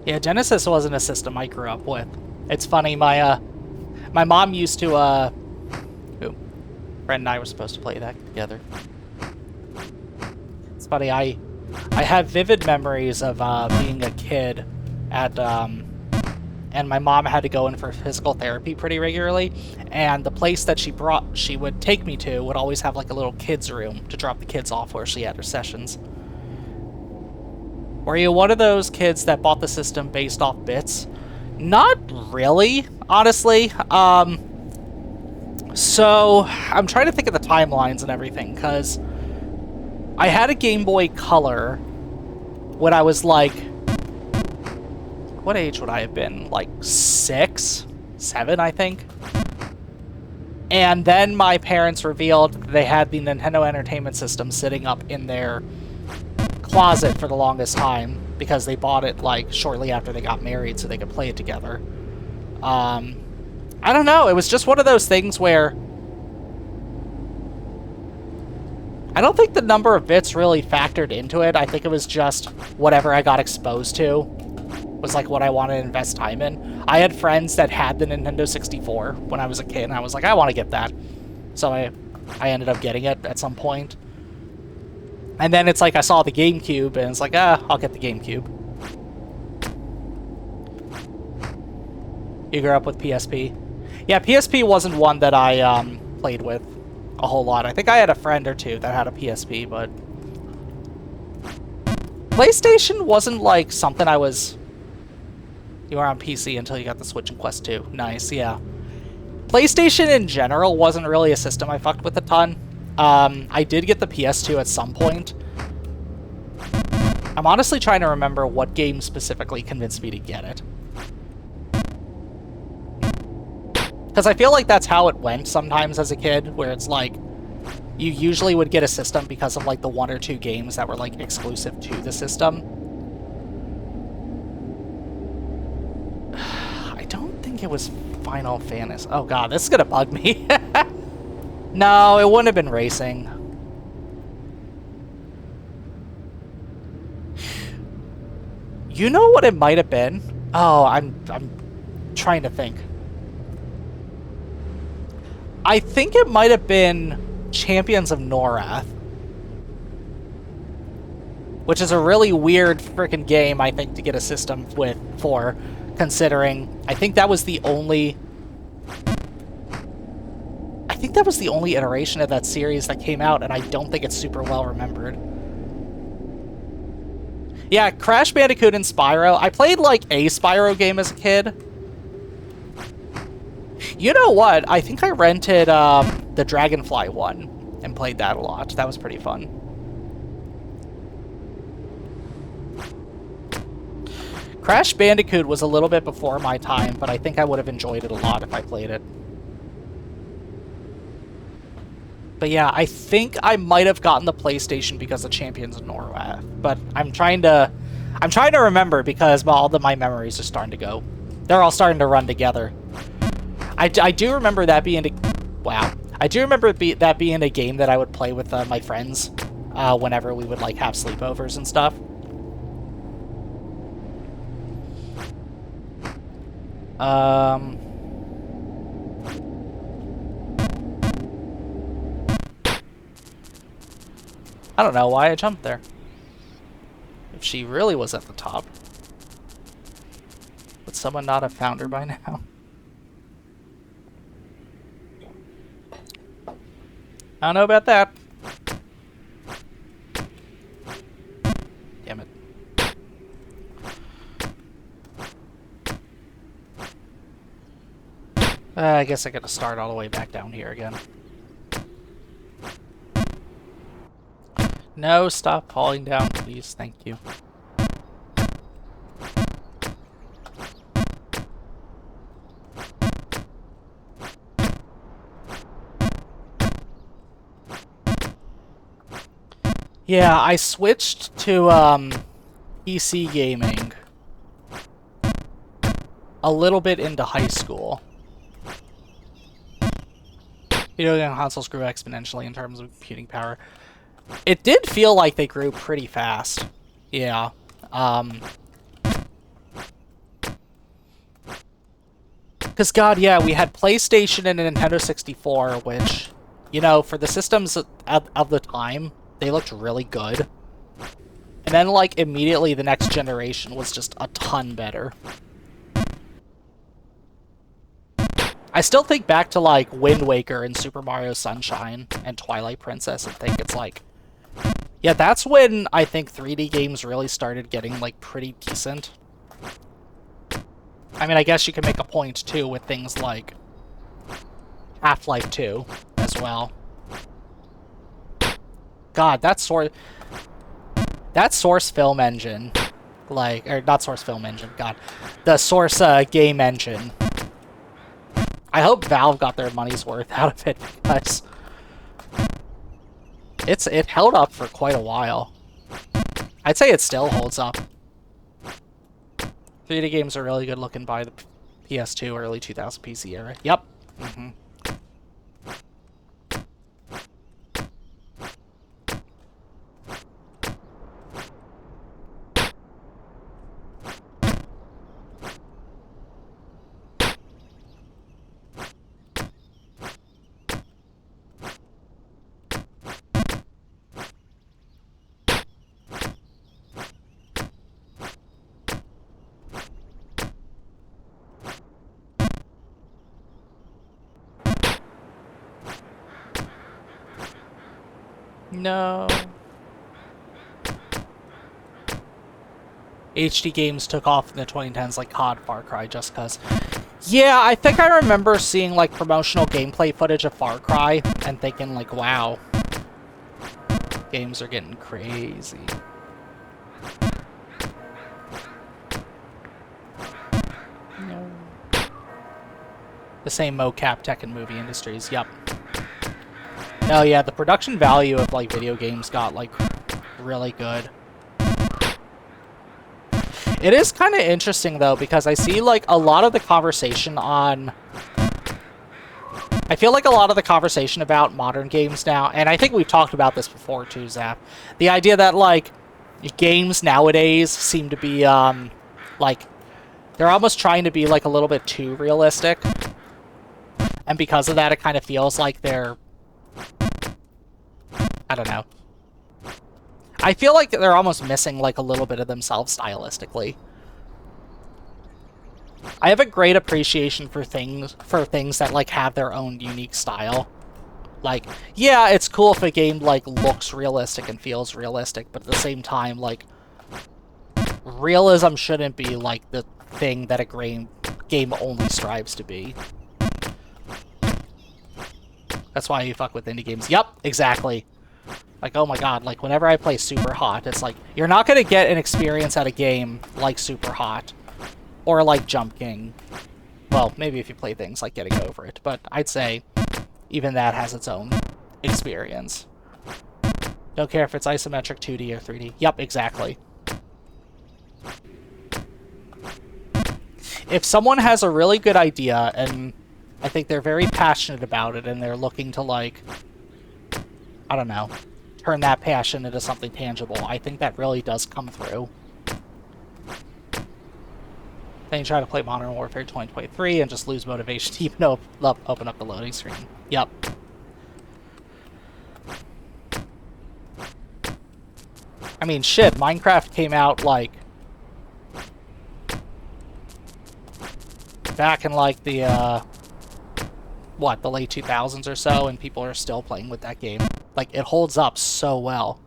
Yeah, Genesis wasn't a system I grew up with. It's funny, my mom used to, friend and I were supposed to play that together. It's funny, I have vivid memories of being a kid at, and my mom had to go in for physical therapy pretty regularly, and the place that she would take me to would always have like a little kids room to drop the kids off where she had her sessions. Were you one of those kids that bought the system based off bits? Not really, honestly. So I'm trying to think of the timelines and everything, because I had a Game Boy Color when I was like, what age would I have been? Like 6, 7, I think. And then my parents revealed that they had the Nintendo Entertainment System sitting up in their closet for the longest time, because they bought it like shortly after they got married so they could play it together. I don't know, it was just one of those things where I don't think the number of bits really factored into it. I think it was just whatever I got exposed to was like what I wanted to invest time in. I had friends that had the Nintendo 64 when I was a kid, and I was like, I want to get that. So I ended up getting it at some point. And then it's like I saw the GameCube, and it's like, I'll get the GameCube. You grew up with PSP? Yeah, PSP wasn't one that I played with a whole lot. I think I had a friend or two that had a PSP, but PlayStation wasn't like something I was... You were on PC until you got the Switch and Quest 2. Nice, yeah. PlayStation in general wasn't really a system I fucked with a ton. I did get the PS2 at some point. I'm honestly trying to remember what game specifically convinced me to get it. Because I feel like that's how it went sometimes as a kid, where it's like, you usually would get a system because of like the 1 or 2 games that were like exclusive to the system. I don't think it was Final Fantasy. Oh god, this is gonna bug me. No, it wouldn't have been racing. You know what it might have been? Oh, I'm trying to think. I think it might have been Champions of Norath, which is a really weird freaking game, I think, to get a system for, considering I think that was the only iteration of that series that came out, and I don't think it's super well remembered. Yeah, Crash Bandicoot and Spyro. I played like a Spyro game as a kid. You know what? I think I rented the Dragonfly one and played that a lot. That was pretty fun. Crash Bandicoot was a little bit before my time, but I think I would have enjoyed it a lot if I played it. But yeah, I think I might have gotten the PlayStation because of Champions of Norath. But I'm trying to remember because well, all of my memories are starting to go. They're all starting to run together. I do remember that being wow. I do remember that being a game that I would play with my friends whenever we would like have sleepovers and stuff. I don't know why I jumped there. If she really was at the top, would someone not have found her by now? I don't know about that. Damn it. I guess I gotta start all the way back down here again. No, stop falling down, please. Thank you. Yeah, I switched to PC gaming a little bit into high school. Video game consoles grew exponentially in terms of computing power. It did feel like they grew pretty fast. Yeah. Because, God, yeah, we had PlayStation and a Nintendo 64, which, you know, for the systems of the time, they looked really good. And then, like, immediately the next generation was just a ton better. I still think back to, like, Wind Waker and Super Mario Sunshine and Twilight Princess and think it's like... Yeah, that's when I think 3D games really started getting, like, pretty decent. I mean, I guess you can make a point, too, with things like Half-Life 2 as well. God, that Source Film Engine, like, or not Source Film Engine, God, the Source Game Engine. I hope Valve got their money's worth out of it because it held up for quite a while. I'd say it still holds up. 3D games are really good looking by the PS2 early 2000 PC era. Yep. Mm-hmm. No. HD games took off in the 2010s like COD, Far Cry, just cause. Yeah, I think I remember seeing like promotional gameplay footage of Far Cry and thinking like, wow, games are getting crazy. No. The same mocap tech and movie industries. Yep. No, yeah, the production value of like video games got like really good. It is kind of interesting though, because I see like a lot of the conversation on... I feel like a lot of the conversation about modern games now, and I think we've talked about this before too, Zap, the idea that like games nowadays seem to be like they're almost trying to be like a little bit too realistic, and because of that it kind of feels like they're, I don't know, I feel like they're almost missing like a little bit of themselves stylistically. I have a great appreciation for things that like have their own unique style. Like, yeah, it's cool if a game like looks realistic and feels realistic, but at the same time, like, realism shouldn't be like the thing that a game only strives to be. That's why you fuck with indie games. Yep, exactly. Like, oh my god, like, whenever I play Super Hot, it's like, you're not gonna get an experience at a game like Super Hot. Or like Jump King. Well, maybe if you play things like Getting Over It, but I'd say even that has its own experience. Don't care if it's isometric, 2D, or 3D. Yep, exactly. If someone has a really good idea, and I think they're very passionate about it, and they're looking to, like, I don't know, turn that passion into something tangible, I think that really does come through. Then you try to play Modern Warfare 2023 and just lose motivation to even open up the loading screen. Yep. I mean, shit, Minecraft came out, like, back in, like, the, what, the late 2000s or so, and people are still playing with that game. Like, it holds up so well.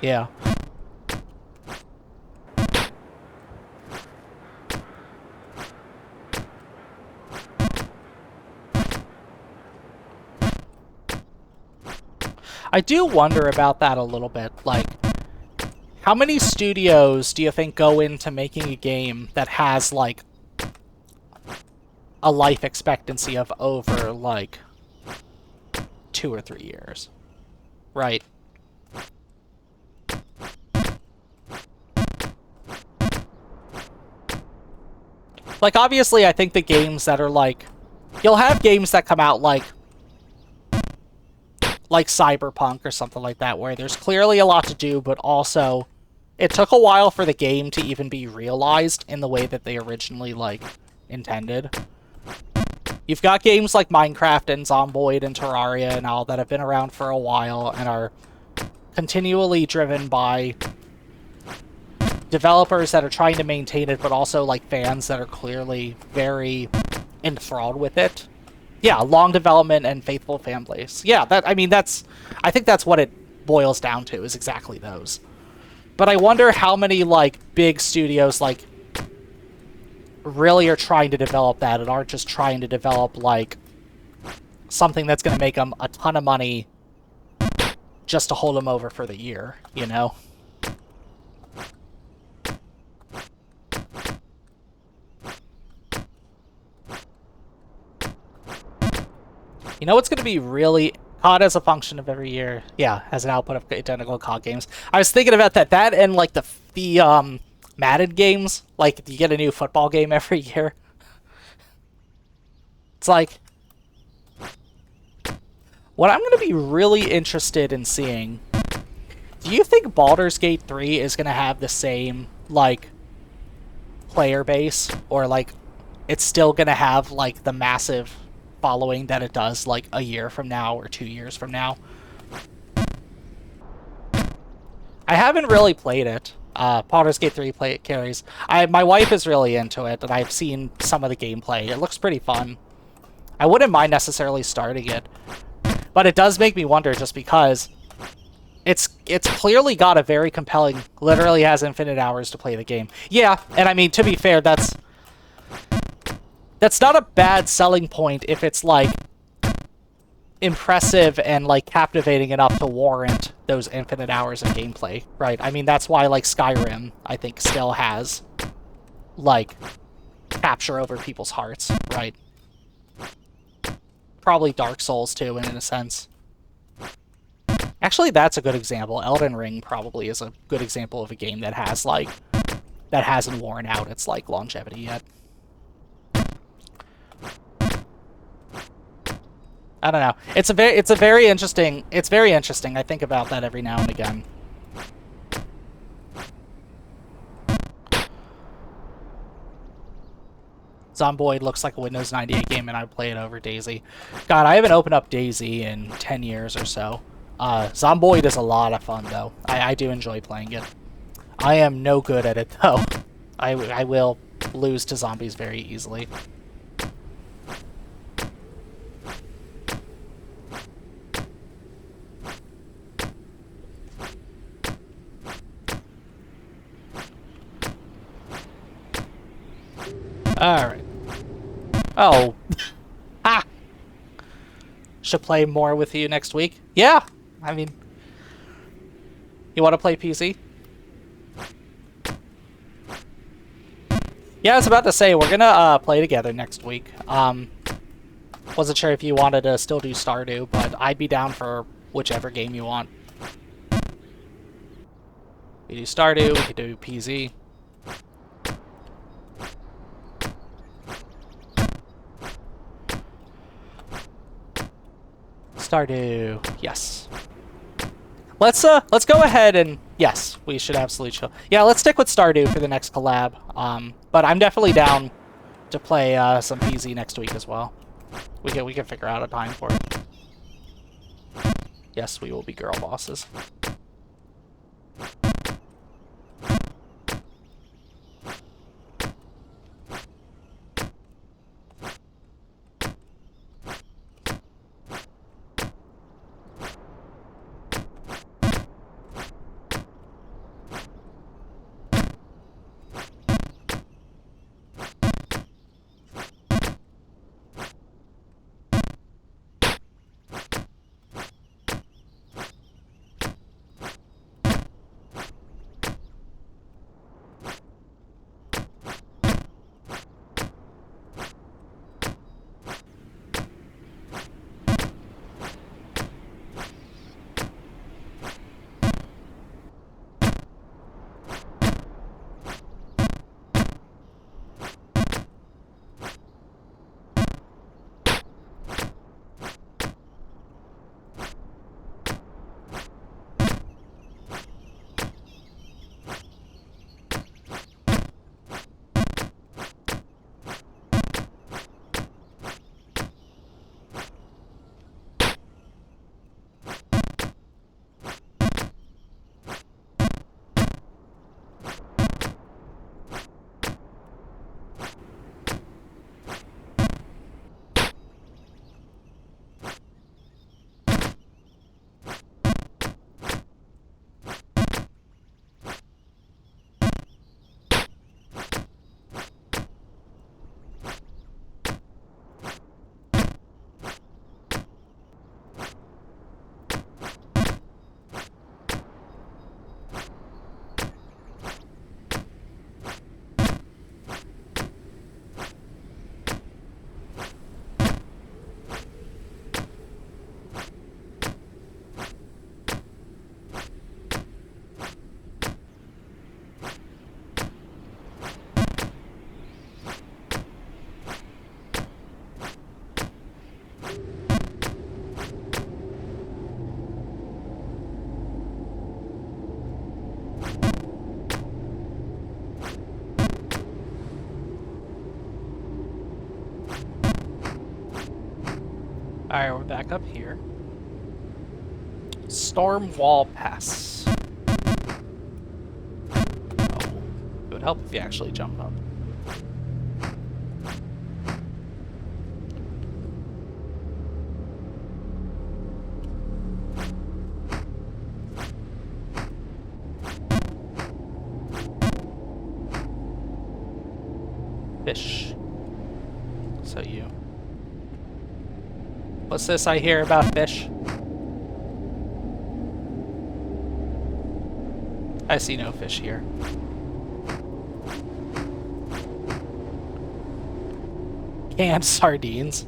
Yeah. I do wonder about that a little bit. Like, how many studios do you think go into making a game that has, like, a life expectancy of over, like, 2 or 3 years? Right. Like, obviously, I think the games that are, like... You'll have games that come out, like Cyberpunk or something like that, where there's clearly a lot to do, but also it took a while for the game to even be realized in the way that they originally, like, intended. You've got games like Minecraft and Zomboid and Terraria and all that have been around for a while and are continually driven by developers that are trying to maintain it, but also, like, fans that are clearly very enthralled with it. Yeah, long development and faithful fan base. Yeah, I think that's what it boils down to, is exactly those. But I wonder how many, like, big studios, like, really are trying to develop that and aren't just trying to develop, like, something that's going to make them a ton of money just to hold them over for the year, you know? You know what's going to be really COD as a function of every year? Yeah, as an output of identical COD games. I was thinking about that. That and, like, the Madden games. Like, you get a new football game every year. It's like... What I'm going to be really interested in seeing... Do you think Baldur's Gate 3 is going to have the same, like, player base? Or, like, it's still going to have, like, the massive following that it does, like, a year from now or 2 years from now? I haven't really played it. Baldur's Gate 3 carries. My wife is really into it, and I've seen some of the gameplay. It looks pretty fun. I wouldn't mind necessarily starting it. But it does make me wonder, just because it's clearly got a very compelling... Literally has infinite hours to play the game. Yeah, and I mean, to be fair, that's not a bad selling point if it's, like, impressive and, like, captivating enough to warrant those infinite hours of gameplay, right? I mean, that's why, like, Skyrim, I think, still has, like, capture over people's hearts, right? Probably Dark Souls, too, in a sense. Actually, that's a good example. Elden Ring probably is a good example of a game that has, like, that hasn't worn out its, like, longevity yet. I don't know. It's very interesting. It's very interesting. I think about that every now and again. Zomboid looks like a Windows 98 game, and I would play it over Daisy. God, I haven't opened up Daisy in 10 years or so. Zomboid is a lot of fun, though. I do enjoy playing it. I am no good at it, though. I will lose to zombies very easily. Alright. Oh. Ha! Should play more with you next week? Yeah! I mean... You want to play PC? Yeah, I was about to say, we're gonna play together next week. Wasn't sure if you wanted to still do Stardew, but I'd be down for whichever game you want. We do Stardew, we could do PZ. Stardew, yes. Let's go ahead and yes, we should absolutely chill. Yeah, let's stick with Stardew for the next collab. But I'm definitely down to play some PZ next week as well. We can figure out a time for it. Yes, we will be girl bosses. Alright, we're back up here. Storm Wall Pass. Oh, it would help if you actually jump up. Fish. So you. What's this I hear about fish? I see no fish here. Canned sardines.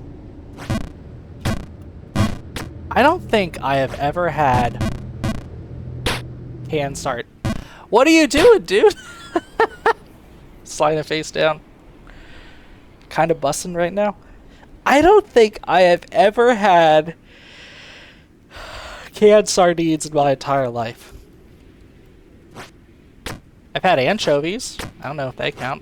I don't think I have ever had canned sard. What are you doing, dude? Sliding face down. Kind of busting right now. I don't think I have ever had canned sardines in my entire life. I've had anchovies. I don't know if they count.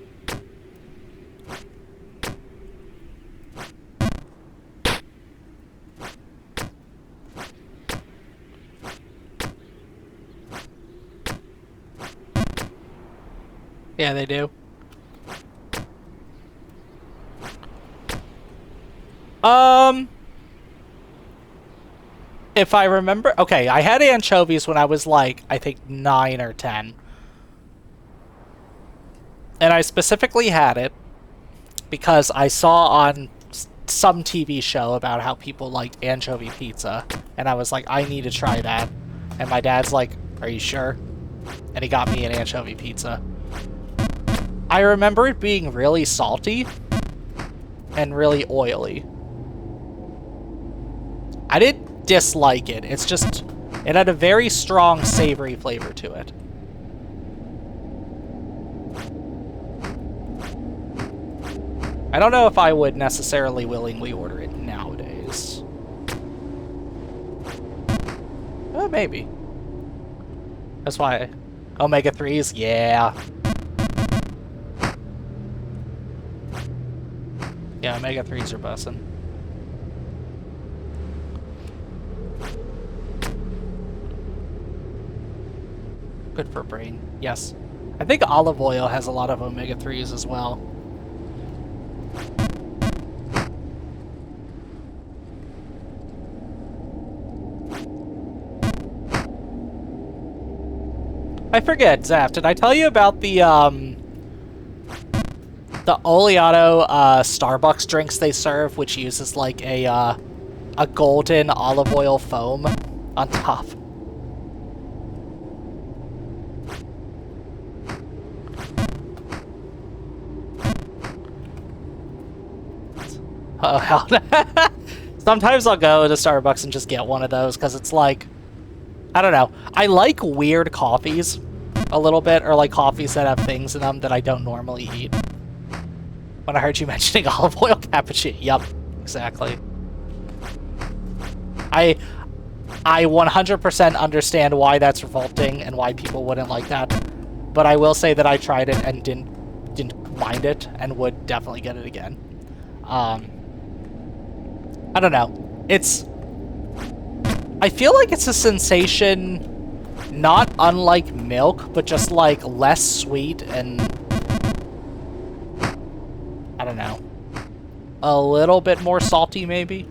Yeah, they do. If I remember... Okay, I had anchovies when I was like, I think 9 or 10. And I specifically had it because I saw on some TV show about how people liked anchovy pizza. And I was like, I need to try that. And my dad's like, are you sure? And he got me an anchovy pizza. I remember it being really salty and really oily. I didn't dislike it. It's just, it had a very strong savory flavor to it. I don't know if I would necessarily willingly order it nowadays. Maybe. That's why omega-3s, yeah. Yeah, omega-3s are bussin'. Good for brain, yes. I think olive oil has a lot of omega-3s as well. I forget, Zap, did I tell you about the Oleato Starbucks drinks they serve, which uses like a golden olive oil foam on top? Oh, hell no. Sometimes I'll go to Starbucks and just get one of those, because it's like, I don't know. I like weird coffees a little bit, or like coffees that have things in them that I don't normally eat. When I heard you mentioning olive oil cappuccino. Yup, exactly. I 100% understand why that's revolting and why people wouldn't like that. But I will say that I tried it and didn't mind it and would definitely get it again. I don't know. I feel like it's a sensation not unlike milk, but just like less sweet and I don't know. A little bit more salty maybe.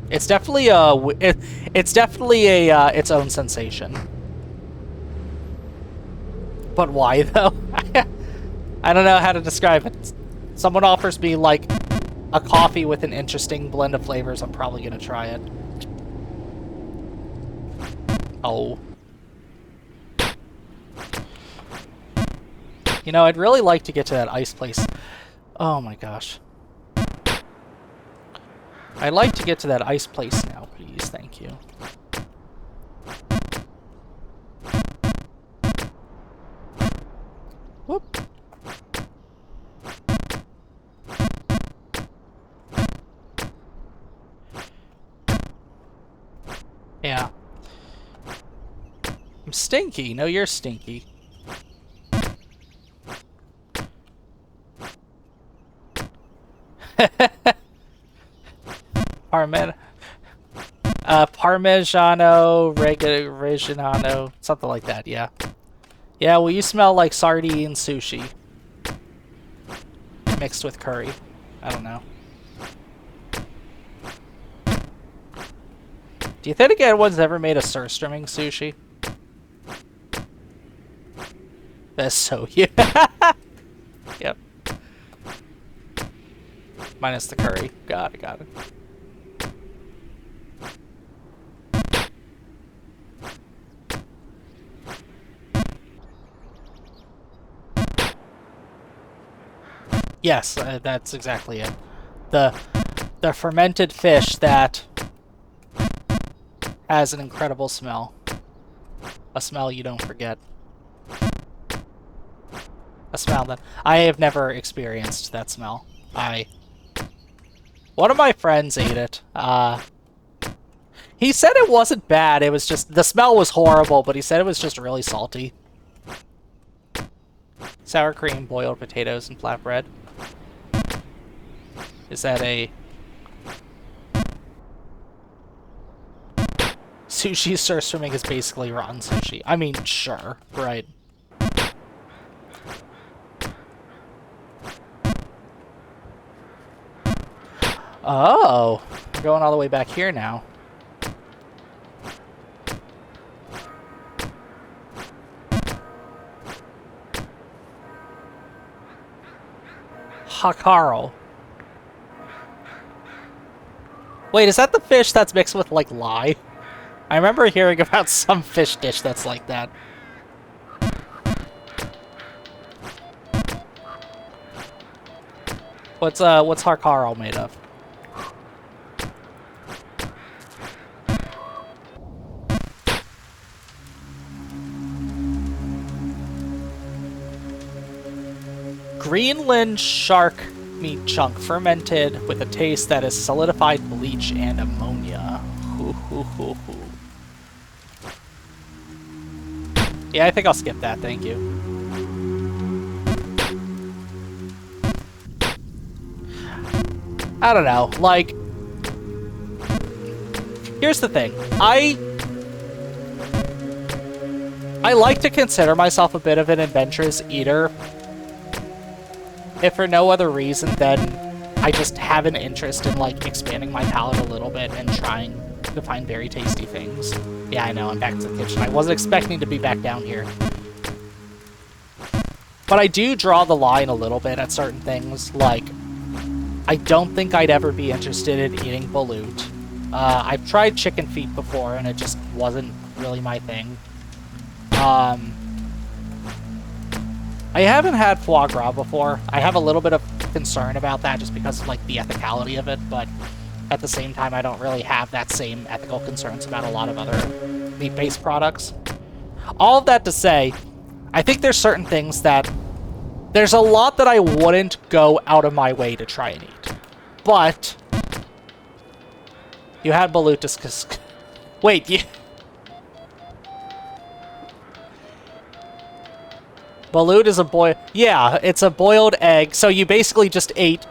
It's definitely its own sensation. But why though? I don't know how to describe it. Someone offers me like a coffee with an interesting blend of flavors, I'm probably gonna try it. Oh. You know, I'd really like to get to that ice place. Oh my gosh. I'd like to get to that ice place now, please. Thank you. Whoop. Yeah. I'm stinky. No, you're stinky. Parmigiano, Reggiano, something like that, yeah. Yeah, well, you smell like sardine sushi. Mixed with curry. I don't know. Do you think anyone's ever made a surströmming sushi? That's so yeah. Yep. Minus the curry. Got it, got it. Yes, that's exactly it. The the fermented fish that has an incredible smell. A smell you don't forget. A smell that I have never experienced that smell. One of my friends ate it. He said it wasn't bad. It was just the smell was horrible, but he said it was just really salty. Sour cream, boiled potatoes, and flatbread. Is that a sushi stir swimming is basically rotten sushi? I mean, sure, right? Oh, we're going all the way back here now. Hakaro. Wait, is that the fish that's mixed with, like, lye? I remember hearing about some fish dish that's like that. What's Hakaro made of? Greenland shark meat chunk fermented with a taste that is solidified bleach and ammonia. Yeah, I think I'll skip that, thank you. I don't know, like... Here's the thing. I like to consider myself a bit of an adventurous eater. If for no other reason than I just have an interest in, like, expanding my palate a little bit and trying to find very tasty things. Yeah, I know, I'm back to the kitchen. I wasn't expecting to be back down here. But I do draw the line a little bit at certain things, like, I don't think I'd ever be interested in eating balut. I've tried chicken feet before, and it just wasn't really my thing. I haven't had foie gras before. I have a little bit of concern about that just because of, like, the ethicality of it, but at the same time, I don't really have that same ethical concerns about a lot of other meat-based products. All of that to say, I think there's certain things that... There's a lot that I wouldn't go out of my way to try and eat. But... You had balut. Wait, you... Balut is a boil... Yeah, it's a boiled egg, so you basically just ate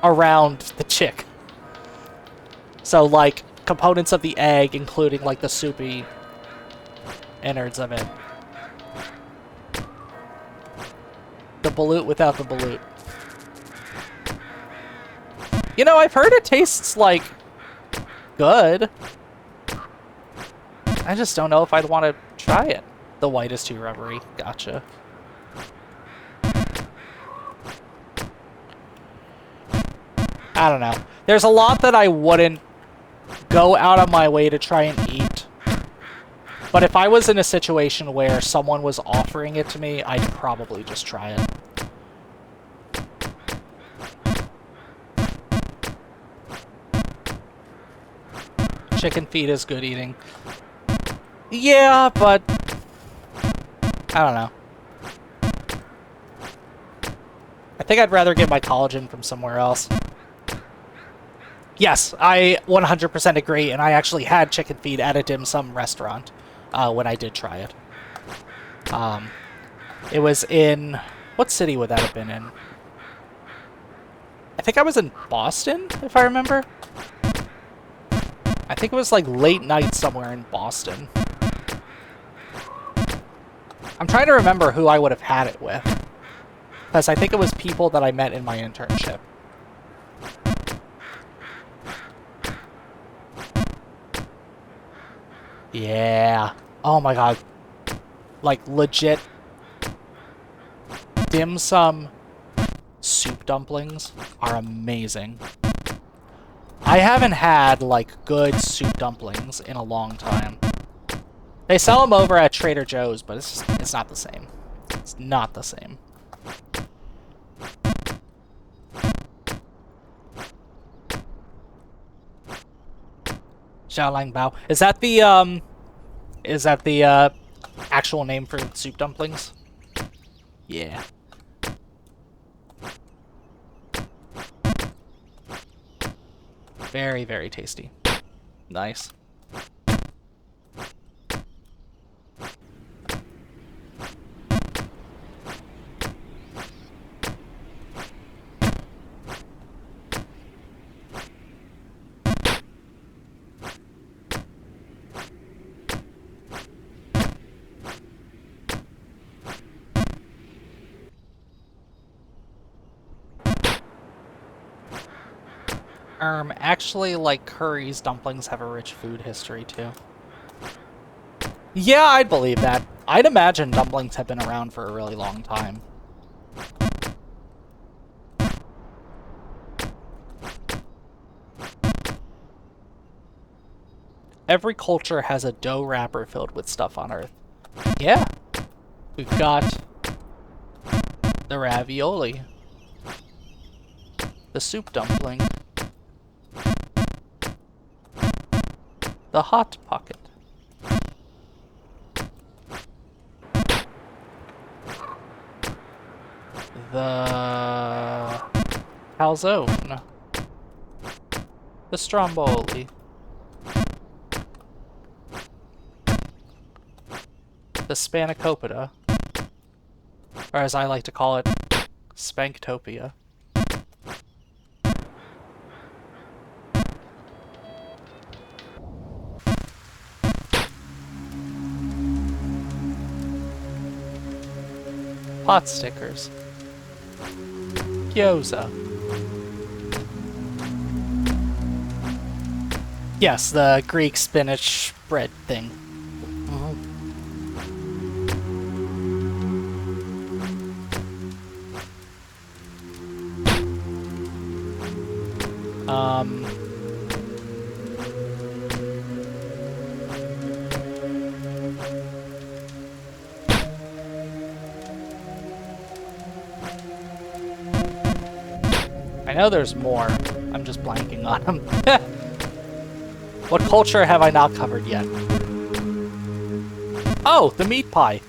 around the chick. So, like, components of the egg, including, like, the soupy innards of it. The balut without the balut. You know, I've heard it tastes, like, good. I just don't know if I'd want to try it. The white is too rubbery. Gotcha. I don't know. There's a lot that I wouldn't go out of my way to try and eat. But if I was in a situation where someone was offering it to me, I'd probably just try it. Chicken feet is good eating. Yeah, but... I don't know. I think I'd rather get my collagen from somewhere else. Yes, I 100% agree, and I actually had chicken feet at a dim sum restaurant when I did try it. It was in... What city would that have been in? I think I was in Boston, if I remember. I think it was like late night somewhere in Boston. I'm trying to remember who I would have had it with. Because I think it was people that I met in my internship. Yeah. Oh my god. Like, legit dim sum soup dumplings are amazing. I haven't had, like, good soup dumplings in a long time. They sell them over at Trader Joe's, but it's not the same. It's not the same. Xiaolang Bao. Is that the actual name for soup dumplings? Yeah. Very, very tasty. Nice. Actually, like, curries, dumplings have a rich food history, too. Yeah, I'd believe that. I'd imagine dumplings have been around for a really long time. Every culture has a dough wrapper filled with stuff on Earth. Yeah. We've got the ravioli, the soup dumpling, the hot pocket, the calzone, the stromboli, the spanakopita, or as I like to call it, Spanktopia. Pot stickers. Gyoza. Yes, the Greek spinach bread thing. Um, I know there's more. I'm just blanking on them. What culture have I not covered yet? Oh, the meat pie.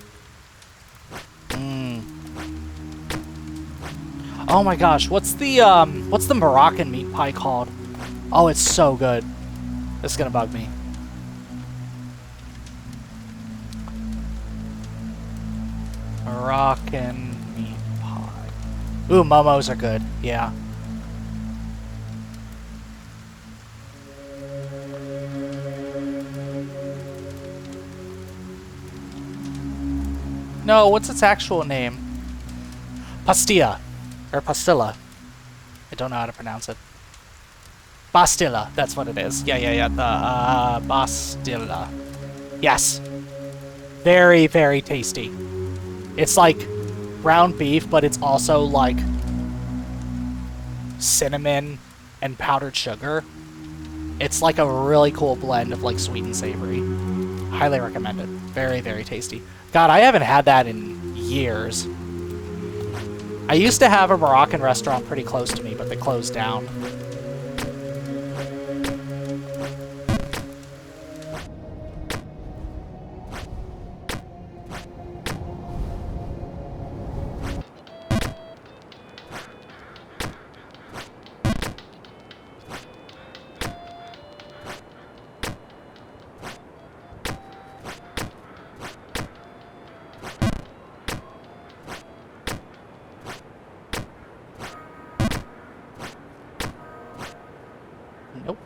Oh my gosh, what's the Moroccan meat pie called? Oh, it's so good. It's gonna bug me. Moroccan meat pie. Ooh, momos are good. Yeah. No, what's its actual name? Pastilla. Or pastilla. I don't know how to pronounce it. Bastilla, that's what it is. Yeah. The, Bastilla. Yes. Very, very tasty. It's like ground beef, but it's also like cinnamon and powdered sugar. It's like a really cool blend of like sweet and savory. Highly recommend it. Very, very tasty. God, I haven't had that in years. I used to have a Moroccan restaurant pretty close to me, but they closed down. Nope.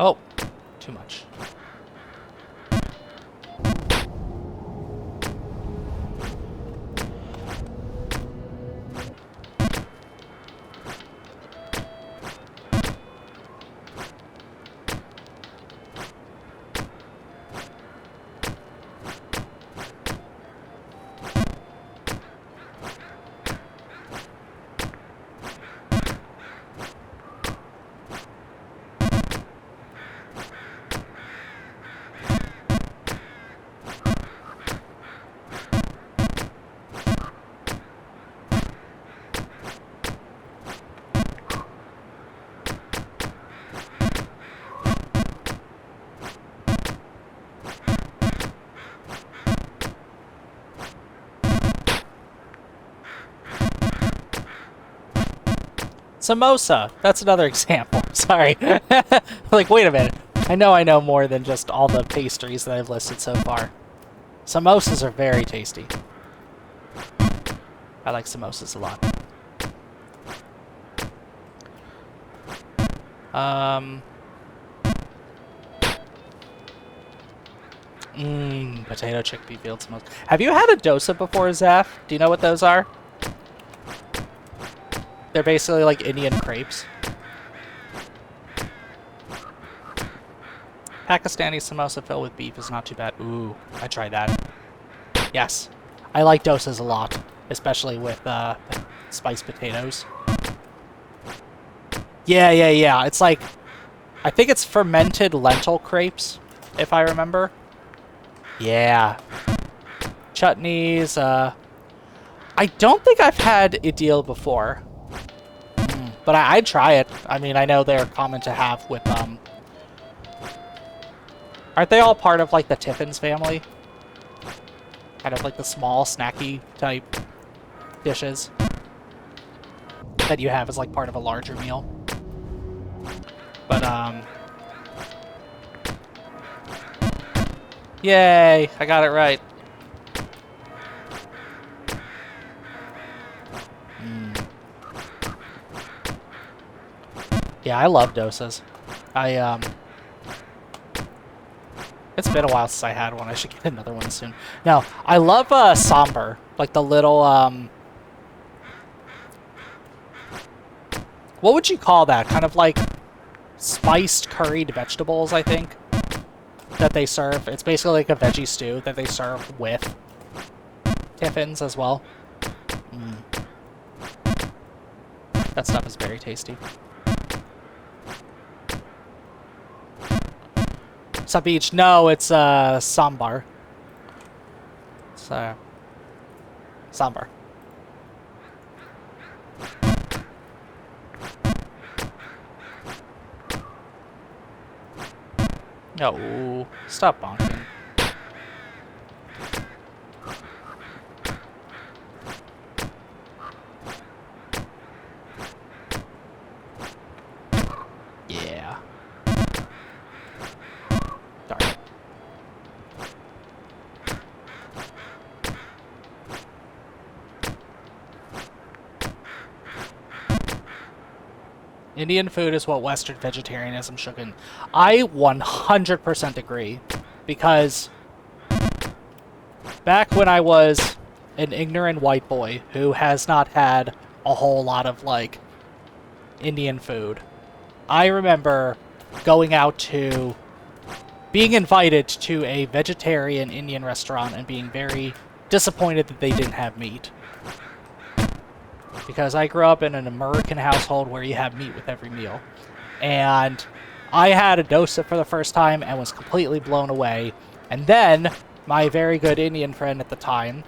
Oh, too much. Samosa. That's another example. Sorry. Like, wait a minute. I know more than just all the pastries that I've listed so far. Samosas are very tasty. I like samosas a lot. Potato chickpea field samosa. Have you had a dosa before, Zaf? Do you know what those are? They're basically like Indian crepes. Pakistani samosa filled with beef is not too bad. Ooh, I tried that. Yes. I like dosas a lot, especially with spiced potatoes. Yeah. It's like, I think it's fermented lentil crepes, if I remember. Yeah. Chutneys, I don't think I've had idil before. But I'd try it. I mean, I know they're common to have with, aren't they all part of, like, the Tiffin's family? Kind of like the small, snacky type dishes that you have as, like, part of a larger meal. But, yay! I got it right. Yeah, I love dosas. It's been a while since I had one. I should get another one soon. No, I love sambar. Like the little, what would you call that? Kind of like spiced curried vegetables, I think, that they serve. It's basically like a veggie stew that they serve with Tiffin's as well. That stuff is very tasty. Sabich, no, it's sambar. It's sambar. No, stop bonking. Yeah. Darn it. Indian food is what Western vegetarianism should be. I 100% agree, because back when I was an ignorant white boy who has not had a whole lot of, like, Indian food, I remember going out to being invited to a vegetarian Indian restaurant and being very disappointed that they didn't have meat. Because I grew up in an American household where you have meat with every meal. And I had a dosa for the first time and was completely blown away. And then my very good Indian friend at the time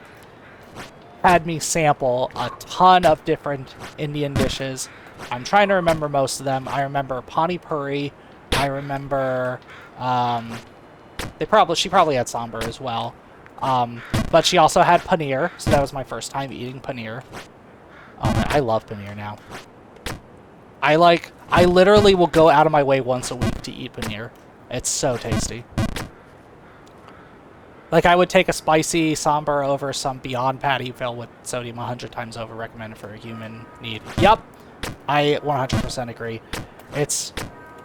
had me sample a ton of different Indian dishes. I'm trying to remember most of them. I remember pani puri. I remember she probably had sambar as well. But she also had paneer, so that was my first time eating paneer. I love paneer now. I literally will go out of my way once a week to eat paneer. It's so tasty. Like, I would take a spicy sambar over some Beyond patty filled with sodium 100 times over, recommended for a human need. Yep, I 100% agree. It's,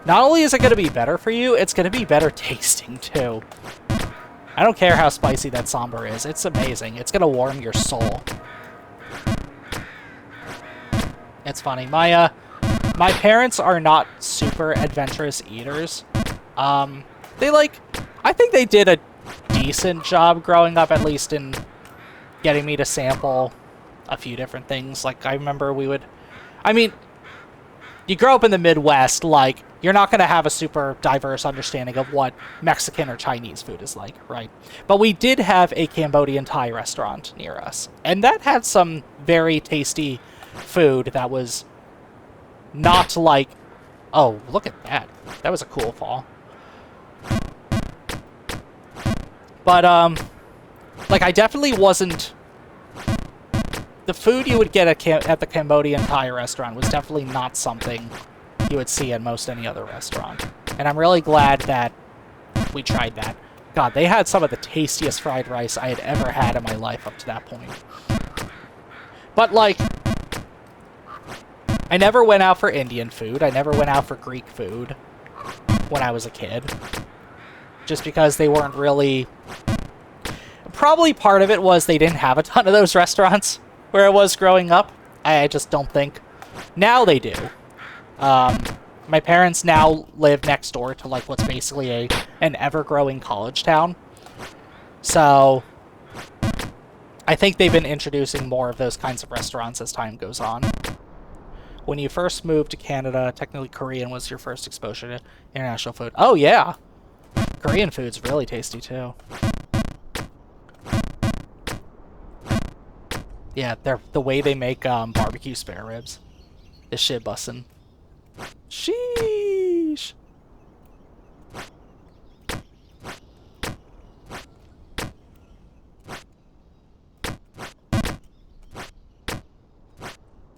not only is it going to be better for you, it's going to be better tasting, too. I don't care how spicy that sambar is. It's amazing. It's going to warm your soul. It's funny. My parents are not super adventurous eaters. I think they did a decent job growing up, at least in getting me to sample a few different things. Like, I remember you grow up in the Midwest, like, you're not going to have a super diverse understanding of what Mexican or Chinese food is like, right? But we did have a Cambodian Thai restaurant near us, and that had some very tasty food that was not like, oh, look at that. That was a cool fall. But, like, I definitely wasn't the food you would get at the Cambodian Thai restaurant was definitely not something you would see at most any other restaurant. And I'm really glad that we tried that. God, they had some of the tastiest fried rice I had ever had in my life up to that point. But, like, I never went out for Indian food. I never went out for Greek food when I was a kid. Just because they weren't really... Probably part of it was they didn't have a ton of those restaurants where I was growing up. I just don't think. Now they do. My parents now live next door to, like, what's basically an ever-growing college town. So, I think they've been introducing more of those kinds of restaurants as time goes on. When you first moved to Canada, technically Korean was your first exposure to international food. Oh, yeah! Korean food's really tasty, too. Yeah, the way they make barbecue spare ribs is shit bussin'. Sheesh!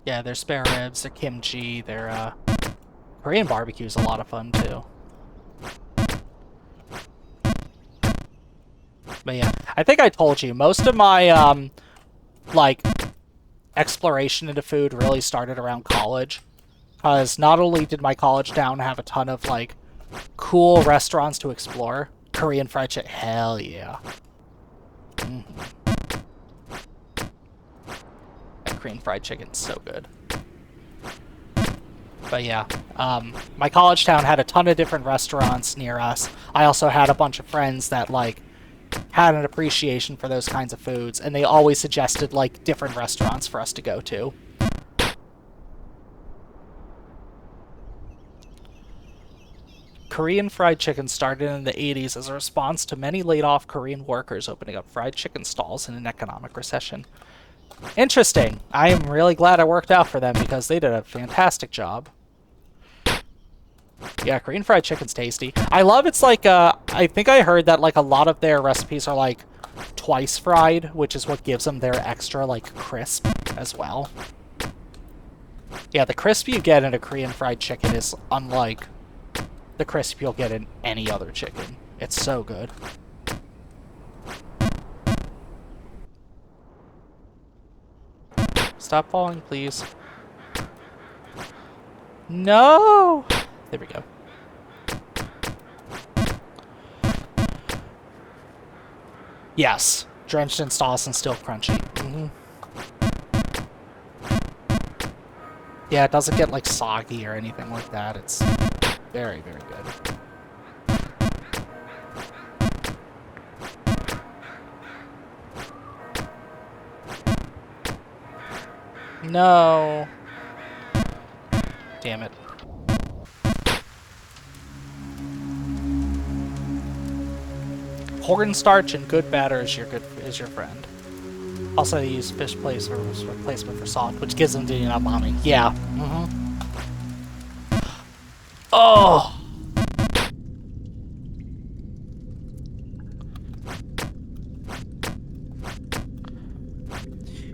Yeah, their spare ribs, their kimchi, their Korean barbecue is a lot of fun too. But yeah, I think I told you, most of my like exploration into food really started around college. Because not only did my college town have a ton of, like, cool restaurants to explore, Korean fried chicken, hell yeah. That Korean fried chicken's so good. But yeah, my college town had a ton of different restaurants near us. I also had a bunch of friends that, like, had an appreciation for those kinds of foods, and they always suggested, like, different restaurants for us to go to. Korean fried chicken started in the 80s as a response to many laid-off Korean workers opening up fried chicken stalls in an economic recession. Interesting. I am really glad it worked out for them because they did a fantastic job. Yeah, Korean fried chicken's tasty. I love it's like, I think I heard that like a lot of their recipes are like twice fried, which is what gives them their extra like crisp as well. Yeah, the crisp you get in a Korean fried chicken is unlike the crisp you'll get in any other chicken. It's so good. Stop falling, please. No! There we go. Yes. Drenched in sauce and still crunchy. Yeah, it doesn't get, like, soggy or anything like that. It's very, very good. No. Damn it. Cornstarch and good batter is your friend. Also, they use fish paste as replacement for salt, which gives them the umami. Yeah. Oh.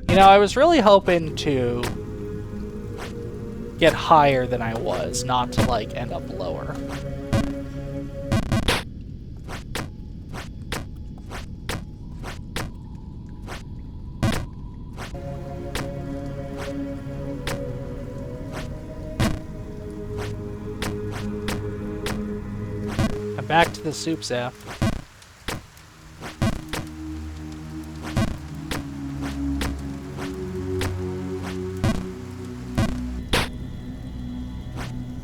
You know, I was really hoping to get higher than I was, not to, like, end up lower. I'm back to the soup, Zap.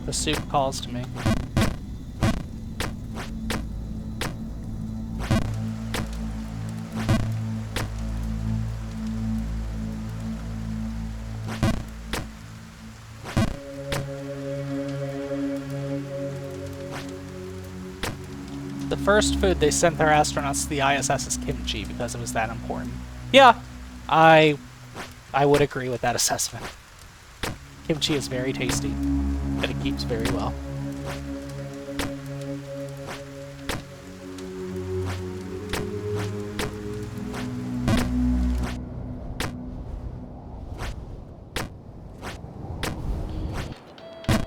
The soup calls to me. The first food they sent their astronauts to the ISS is kimchi because it was that important. Yeah, I would agree with that assessment. Kimchi is very tasty, and it keeps very well.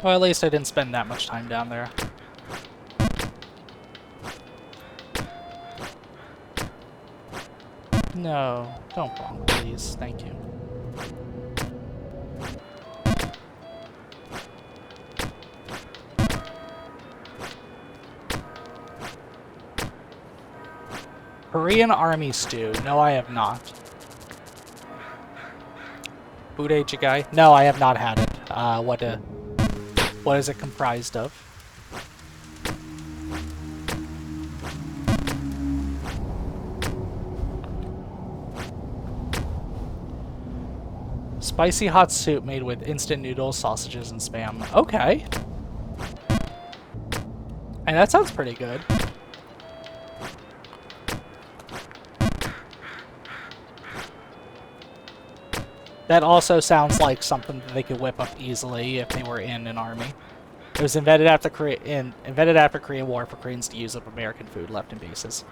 Well, at least I didn't spend that much time down there. No, don't bonk, please. Thank you. Korean army stew. No, I have not. Bude Jigai? No, I have not had it. What is it comprised of? Spicy hot soup made with instant noodles, sausages, and Spam. Okay. And that sounds pretty good. That also sounds like something that they could whip up easily if they were in an army. It was invented after Korean War for Koreans to use up American food left in bases.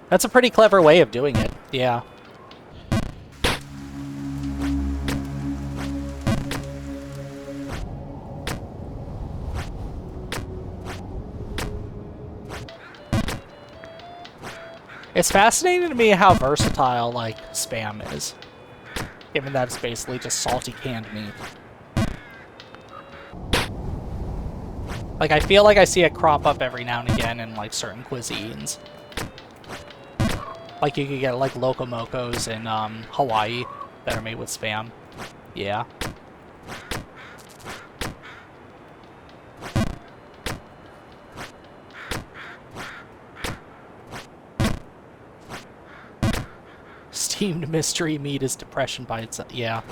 That's a pretty clever way of doing it. Yeah. It's fascinating to me how versatile, like, Spam is. Given that it's basically just salty canned meat. Like, I feel like I see it crop up every now and again in, like, certain cuisines. Like, you could get, like, locomocos in, Hawaii that are made with Spam. Yeah. Steamed mystery meat is depression by itself. Yeah.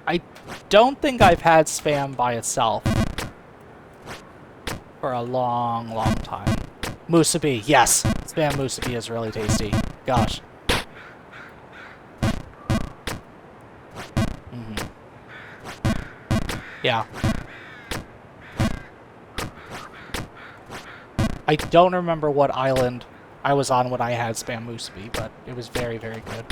I don't think I've had Spam by itself for a long, long time. Musubi, yes! Spam musubi is really tasty. Gosh. Yeah. I don't remember what island I was on when I had Spam musubi, but it was very, very good.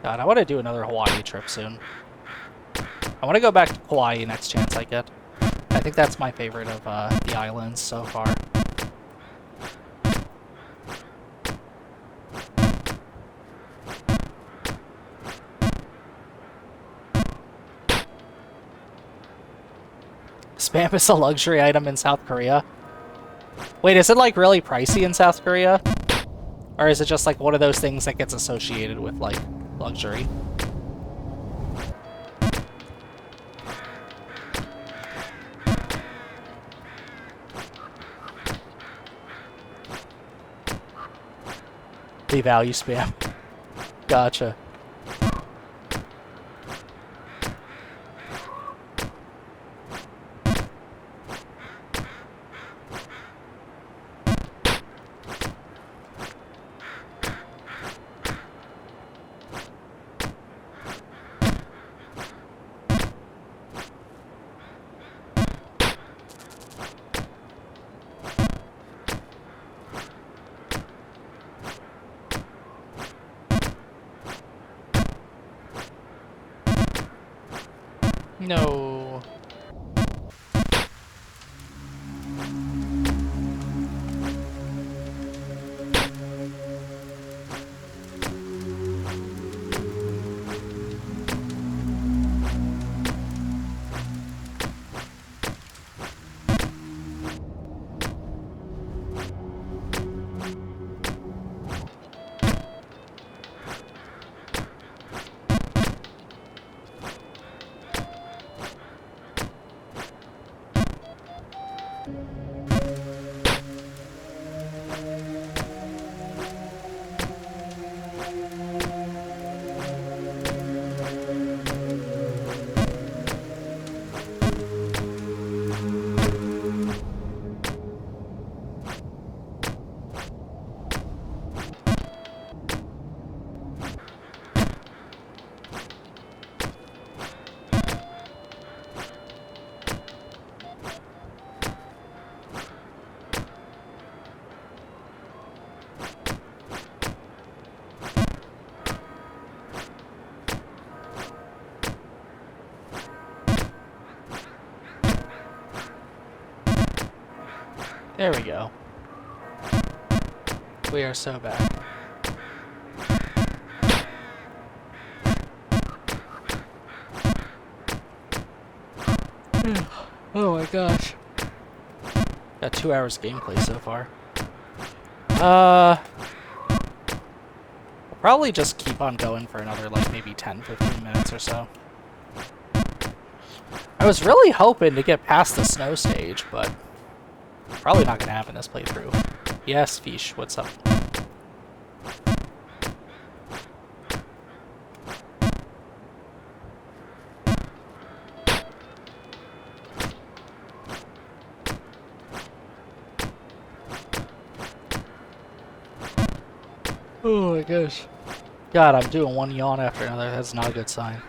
God, I want to do another Hawaii trip soon. I want to go back to Hawaii next chance I get. I think that's my favorite of the islands so far. Spam is a luxury item in South Korea. Wait, is it like really pricey in South Korea? Or is it just like one of those things that gets associated with like luxury? They value Spam. Gotcha. No. There we go. We are so back. Oh my gosh. Got 2 hours gameplay so far. I'll probably just keep on going for another, like, maybe 10-15 minutes or so. I was really hoping to get past the snow stage, but probably not gonna happen this playthrough. Yes, Fish, what's up? Oh my gosh. God, I'm doing one yawn after another. That's not a good sign.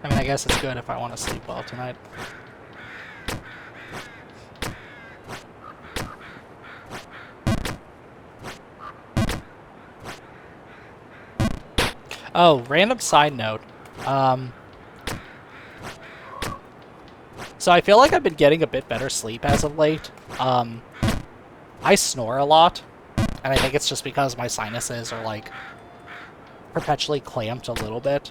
I mean, I guess it's good if I want to sleep well tonight. Oh, random side note. So I feel like I've been getting a bit better sleep as of late. I snore a lot, and I think it's just because my sinuses are, like, perpetually clamped a little bit.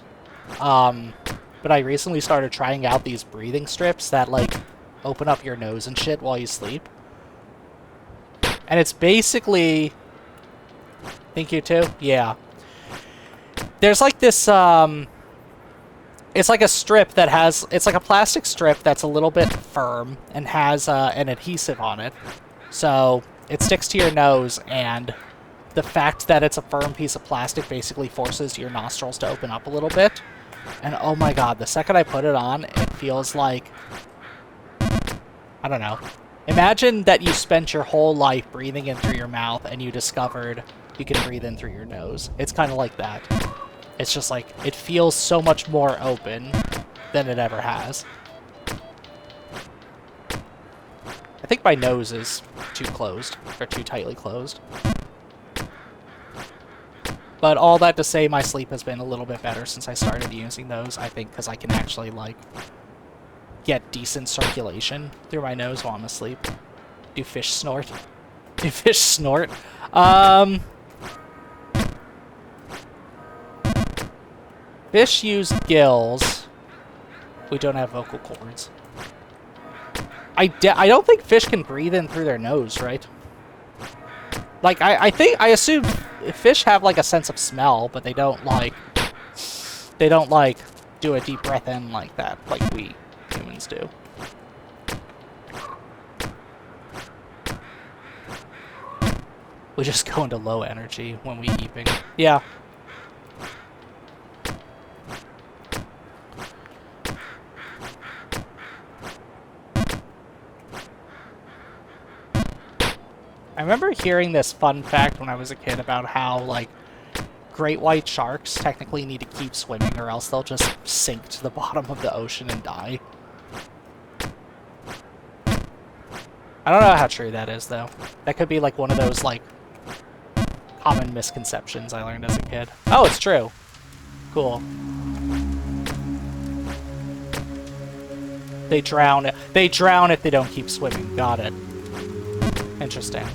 But I recently started trying out these breathing strips that, like, open up your nose and shit while you sleep. And it's basically... Think you too? Yeah. There's, like, this, it's like a strip that has... It's like a plastic strip that's a little bit firm and has an adhesive on it. So it sticks to your nose, and the fact that it's a firm piece of plastic basically forces your nostrils to open up a little bit. And oh my god, the second I put it on, it feels like... I don't know. Imagine that you spent your whole life breathing in through your mouth and you discovered you can breathe in through your nose. It's kind of like that. It's just like, it feels so much more open than it ever has. I think my nose is too closed, or too tightly closed. But all that to say, my sleep has been a little bit better since I started using those, I think, because I can actually, like, get decent circulation through my nose while I'm asleep. Do fish snort? Do fish snort? Fish use gills. We don't have vocal cords. I don't think fish can breathe in through their nose, right? Like, I assume fish have, like, a sense of smell, but they don't, like, do a deep breath in like that, like we humans do. We just go into low energy when we eeping. Yeah. I remember hearing this fun fact when I was a kid about how, like, great white sharks technically need to keep swimming or else they'll just sink to the bottom of the ocean and die. I don't know how true that is, though. That could be, like, one of those, like, common misconceptions I learned as a kid. Oh, it's true. Cool. They drown. They drown if they don't keep swimming. Got it. Interesting.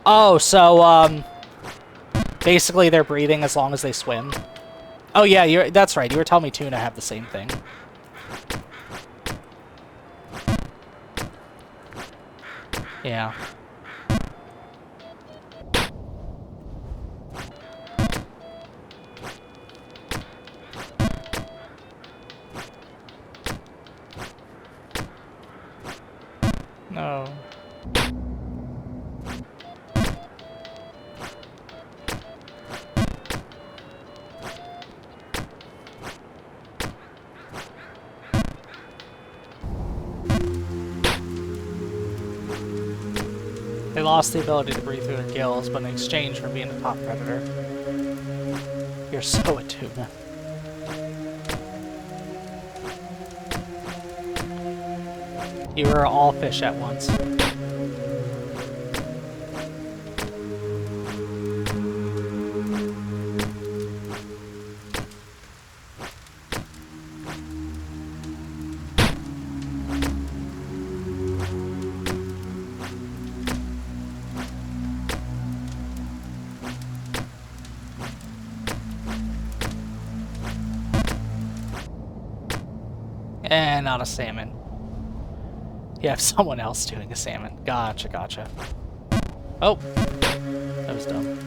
Oh, so, basically they're breathing as long as they swim. Oh, yeah, that's right. You were telling me tuna have the same thing. Yeah. No. They lost the ability to breathe through their gills, but in exchange for being the top predator. You're so a tuna. You are all fish at once. And not a salmon. You have someone else doing a salmon. Gotcha, gotcha. Oh, that was dumb.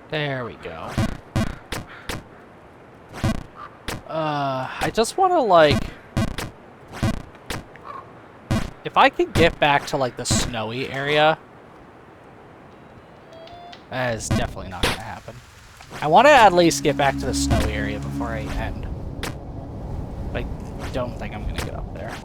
There we go. I just want to, like... If I could get back to, like, the snowy area... That is definitely not going to happen. I want to at least get back to the snowy area before I end. But I don't think I'm going to get up there.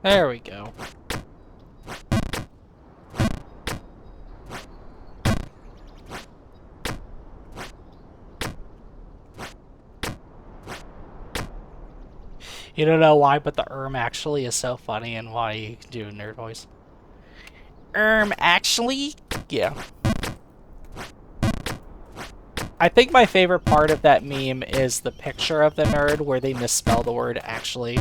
There we go. You don't know why, but the actually is so funny and why you can do a nerd voice. Actually? Yeah. I think my favorite part of that meme is the picture of the nerd where they misspell the word actually.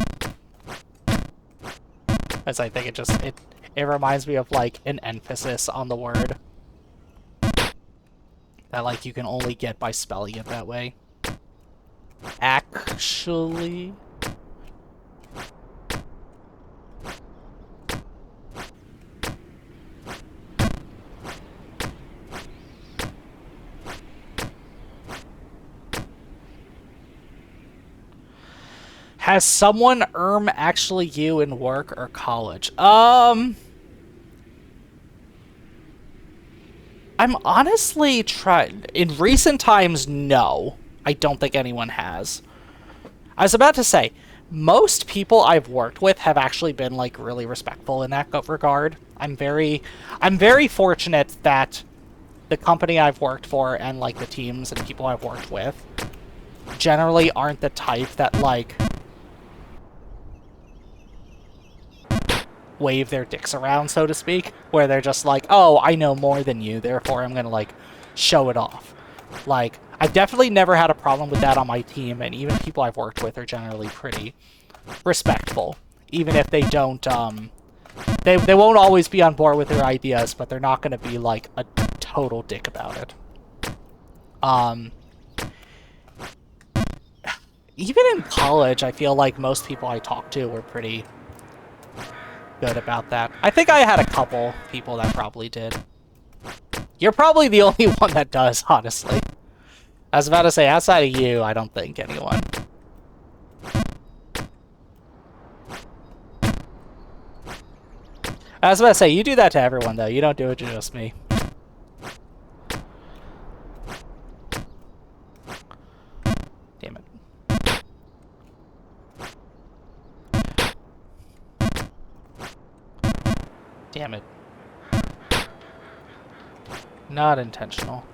As I think it reminds me of, like, an emphasis on the word. That, like, you can only get by spelling it that way. Actually... Has someone actually you in work or college? I'm honestly trying... In recent times, no. I don't think anyone has. I was about to say, most people I've worked with have actually been, like, really respectful in that regard. I'm very fortunate that the company I've worked for and, like, the teams and people I've worked with generally aren't the type that, like... wave their dicks around, so to speak, where they're just like, oh, I know more than you, therefore I'm gonna, like, show it off. Like, I've definitely never had a problem with that on my team, and even people I've worked with are generally pretty respectful. Even if they don't, they won't always be on board with their ideas, but they're not gonna be, like, a total dick about it. Even in college, I feel like most people I talked to were pretty... good about that. I think I had a couple people that probably did. You're probably the only one that does, honestly. I was about to say, outside of you, I don't think anyone. I was about to say, you do that to everyone, though. You don't do it to just me. Damn it. Damn it. Not intentional.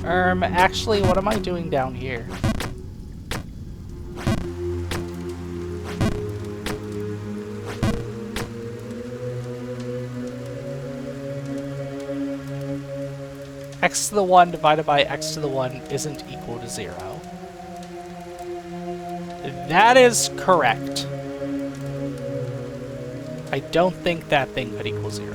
Actually, what am I doing down here? X to the 1 divided by x to the 1 isn't equal to 0. That is correct. I don't think that thing could equal 0.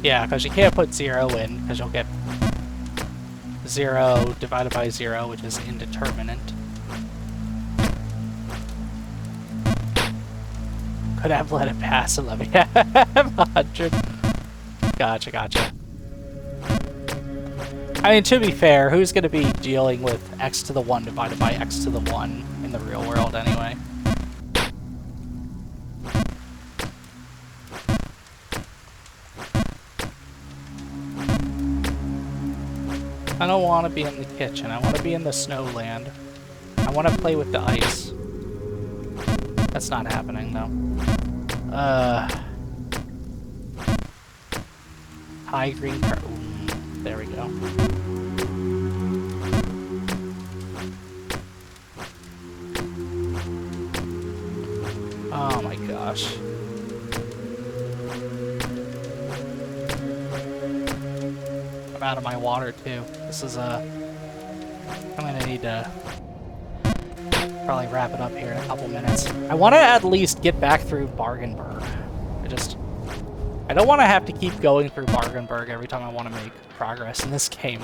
Yeah, because you can't put 0 in, because you'll get 0 divided by 0, which is indeterminate. Could have let it pass and let me have 100. Gotcha. I mean, to be fair, who's going to be dealing with x to the 1 divided by x to the 1 in the real world anyway? I don't want to be in the kitchen. I want to be in the snowland. I want to play with the ice. That's not happening, though. High green card. There we go. Oh my gosh. I'm out of my water too. This is I'm gonna need to probably wrap it up here in a couple minutes. I want to at least get back through Bargenberg. I don't want to have to keep going through Bargenberg every time I want to make progress in this game.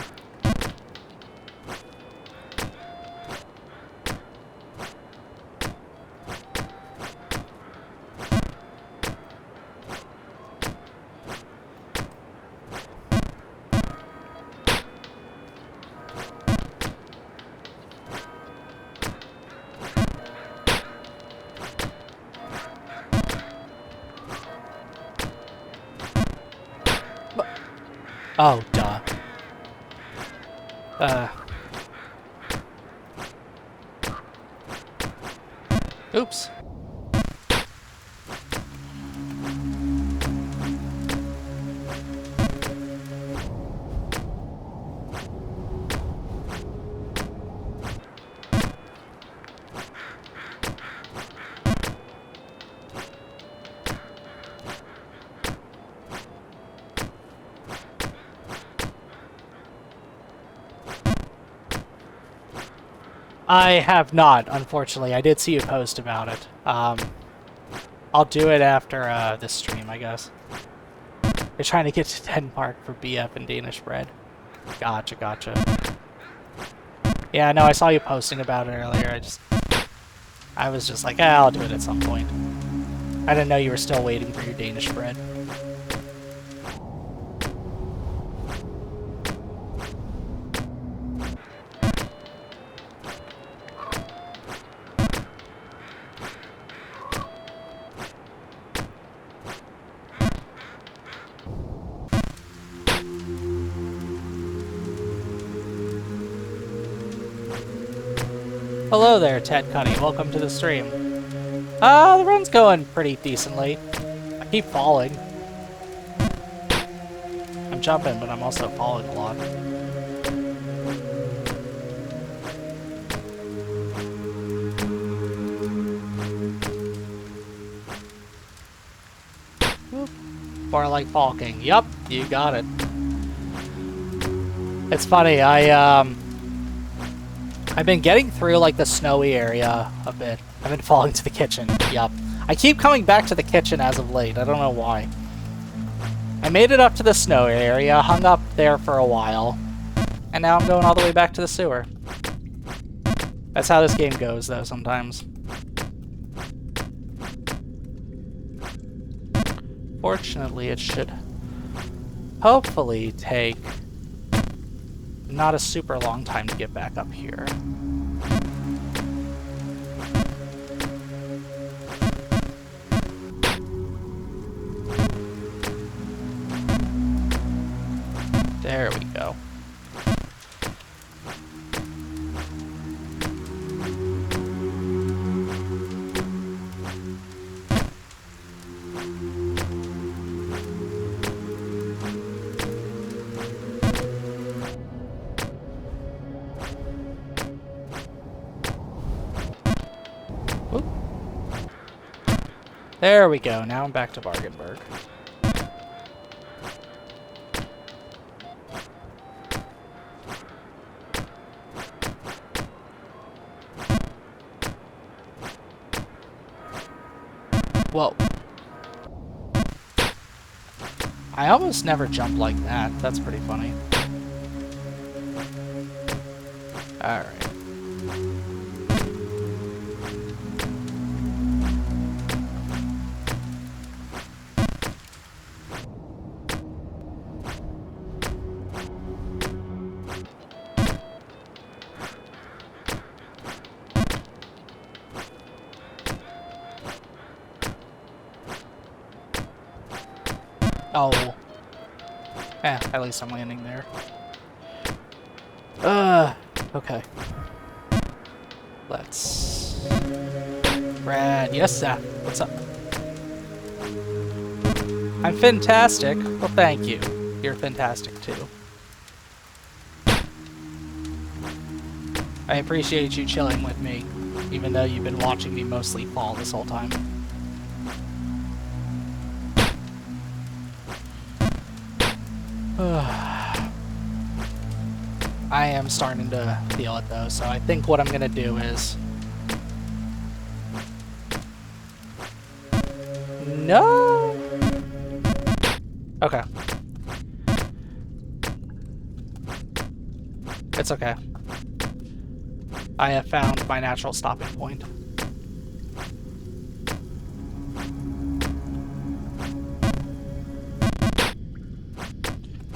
Oh, duh. Oops. I have not, unfortunately. I did see you post about it. I'll do it after this stream, I guess. They're trying to get to Denmark for BF and Danish bread. Gotcha. Yeah, no, I saw you posting about it earlier. I was just like, I'll do it at some point. I didn't know you were still waiting for your Danish bread. Hello there, Ted Cuddy. Welcome to the stream. The run's going pretty decently. I keep falling. I'm jumping, but I'm also falling a lot. More like falking. Yup, you got it. It's funny, I've been getting through, like, the snowy area a bit. I've been falling to the kitchen. Yup. I keep coming back to the kitchen as of late. I don't know why. I made it up to the snowy area, hung up there for a while, and now I'm going all the way back to the sewer. That's how this game goes, though, sometimes. Fortunately, it should hopefully take not a super long time to get back up here. There we go. There we go. Now I'm back to Bargenberg. Whoa. I almost never jump like that. That's pretty funny. Alright. Oh. At least I'm landing there. Okay. Let's... Brad, yes, sir. What's up? I'm fantastic. Well, thank you. You're fantastic, too. I appreciate you chilling with me, even though you've been watching me mostly fall this whole time. I am starting to feel it though, so I think what I'm gonna do is... No! Okay. It's okay. I have found my natural stopping point.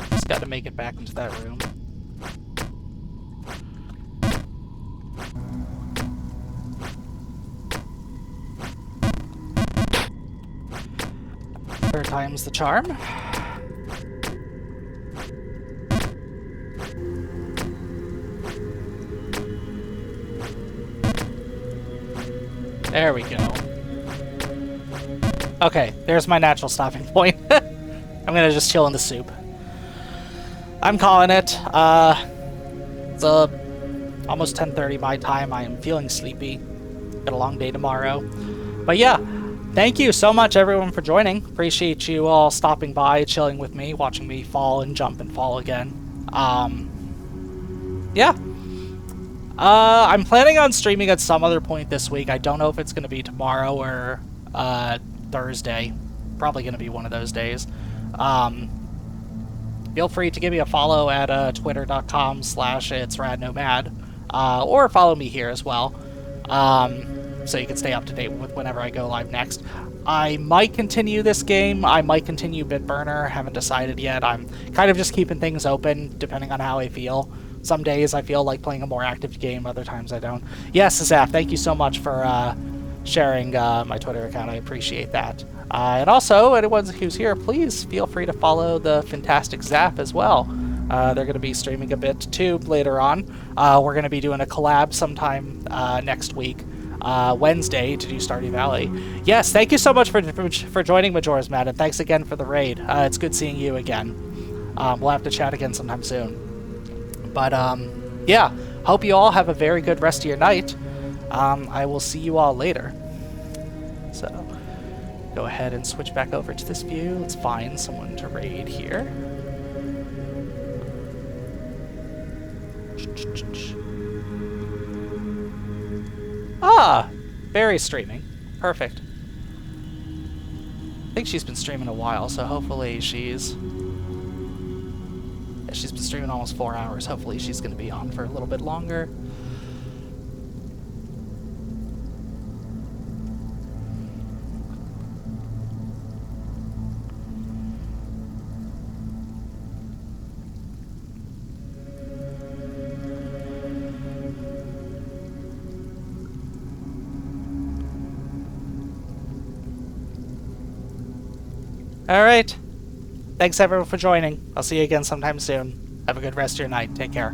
Just gotta make it back into that room. Third time's the charm. There we go. Okay, there's my natural stopping point. I'm gonna just chill in the soup. I'm calling it. It's almost 10:30 my time. I am feeling sleepy. Got a long day tomorrow. But yeah, thank you so much everyone for joining. Appreciate you all stopping by, chilling with me, watching me fall and jump and fall again. Yeah. I'm planning on streaming at some other point this week. I don't know if it's going to be tomorrow or Thursday. Probably going to be one of those days. Feel free to give me a follow at twitter.com/itsradnomad, or follow me here as well, so you can stay up to date with whenever I go live next. I might continue this game. I might continue Bitburner. Haven't decided yet. I'm kind of just keeping things open depending on how I feel. Some days I feel like playing a more active game, other times I don't. Yes, Zaf, thank you so much for sharing my Twitter account. I appreciate that. And also, anyone who's here, please feel free to follow the fantastic Zap as well. They're going to be streaming a bit too later on. We're going to be doing a collab sometime next week, Wednesday, to do Stardew Valley. Yes, thank you so much for joining Majora's Mask, and thanks again for the raid. It's good seeing you again. We'll have to chat again sometime soon. But yeah, hope you all have a very good rest of your night. I will see you all later. So, go ahead and switch back over to this view. Let's find someone to raid here. Ah, Barry's streaming. Perfect. I think she's been streaming a while, so hopefully she's been streaming almost 4 hours. Hopefully she's going to be on for a little bit longer. Alright. Thanks everyone for joining. I'll see you again sometime soon. Have a good rest of your night. Take care.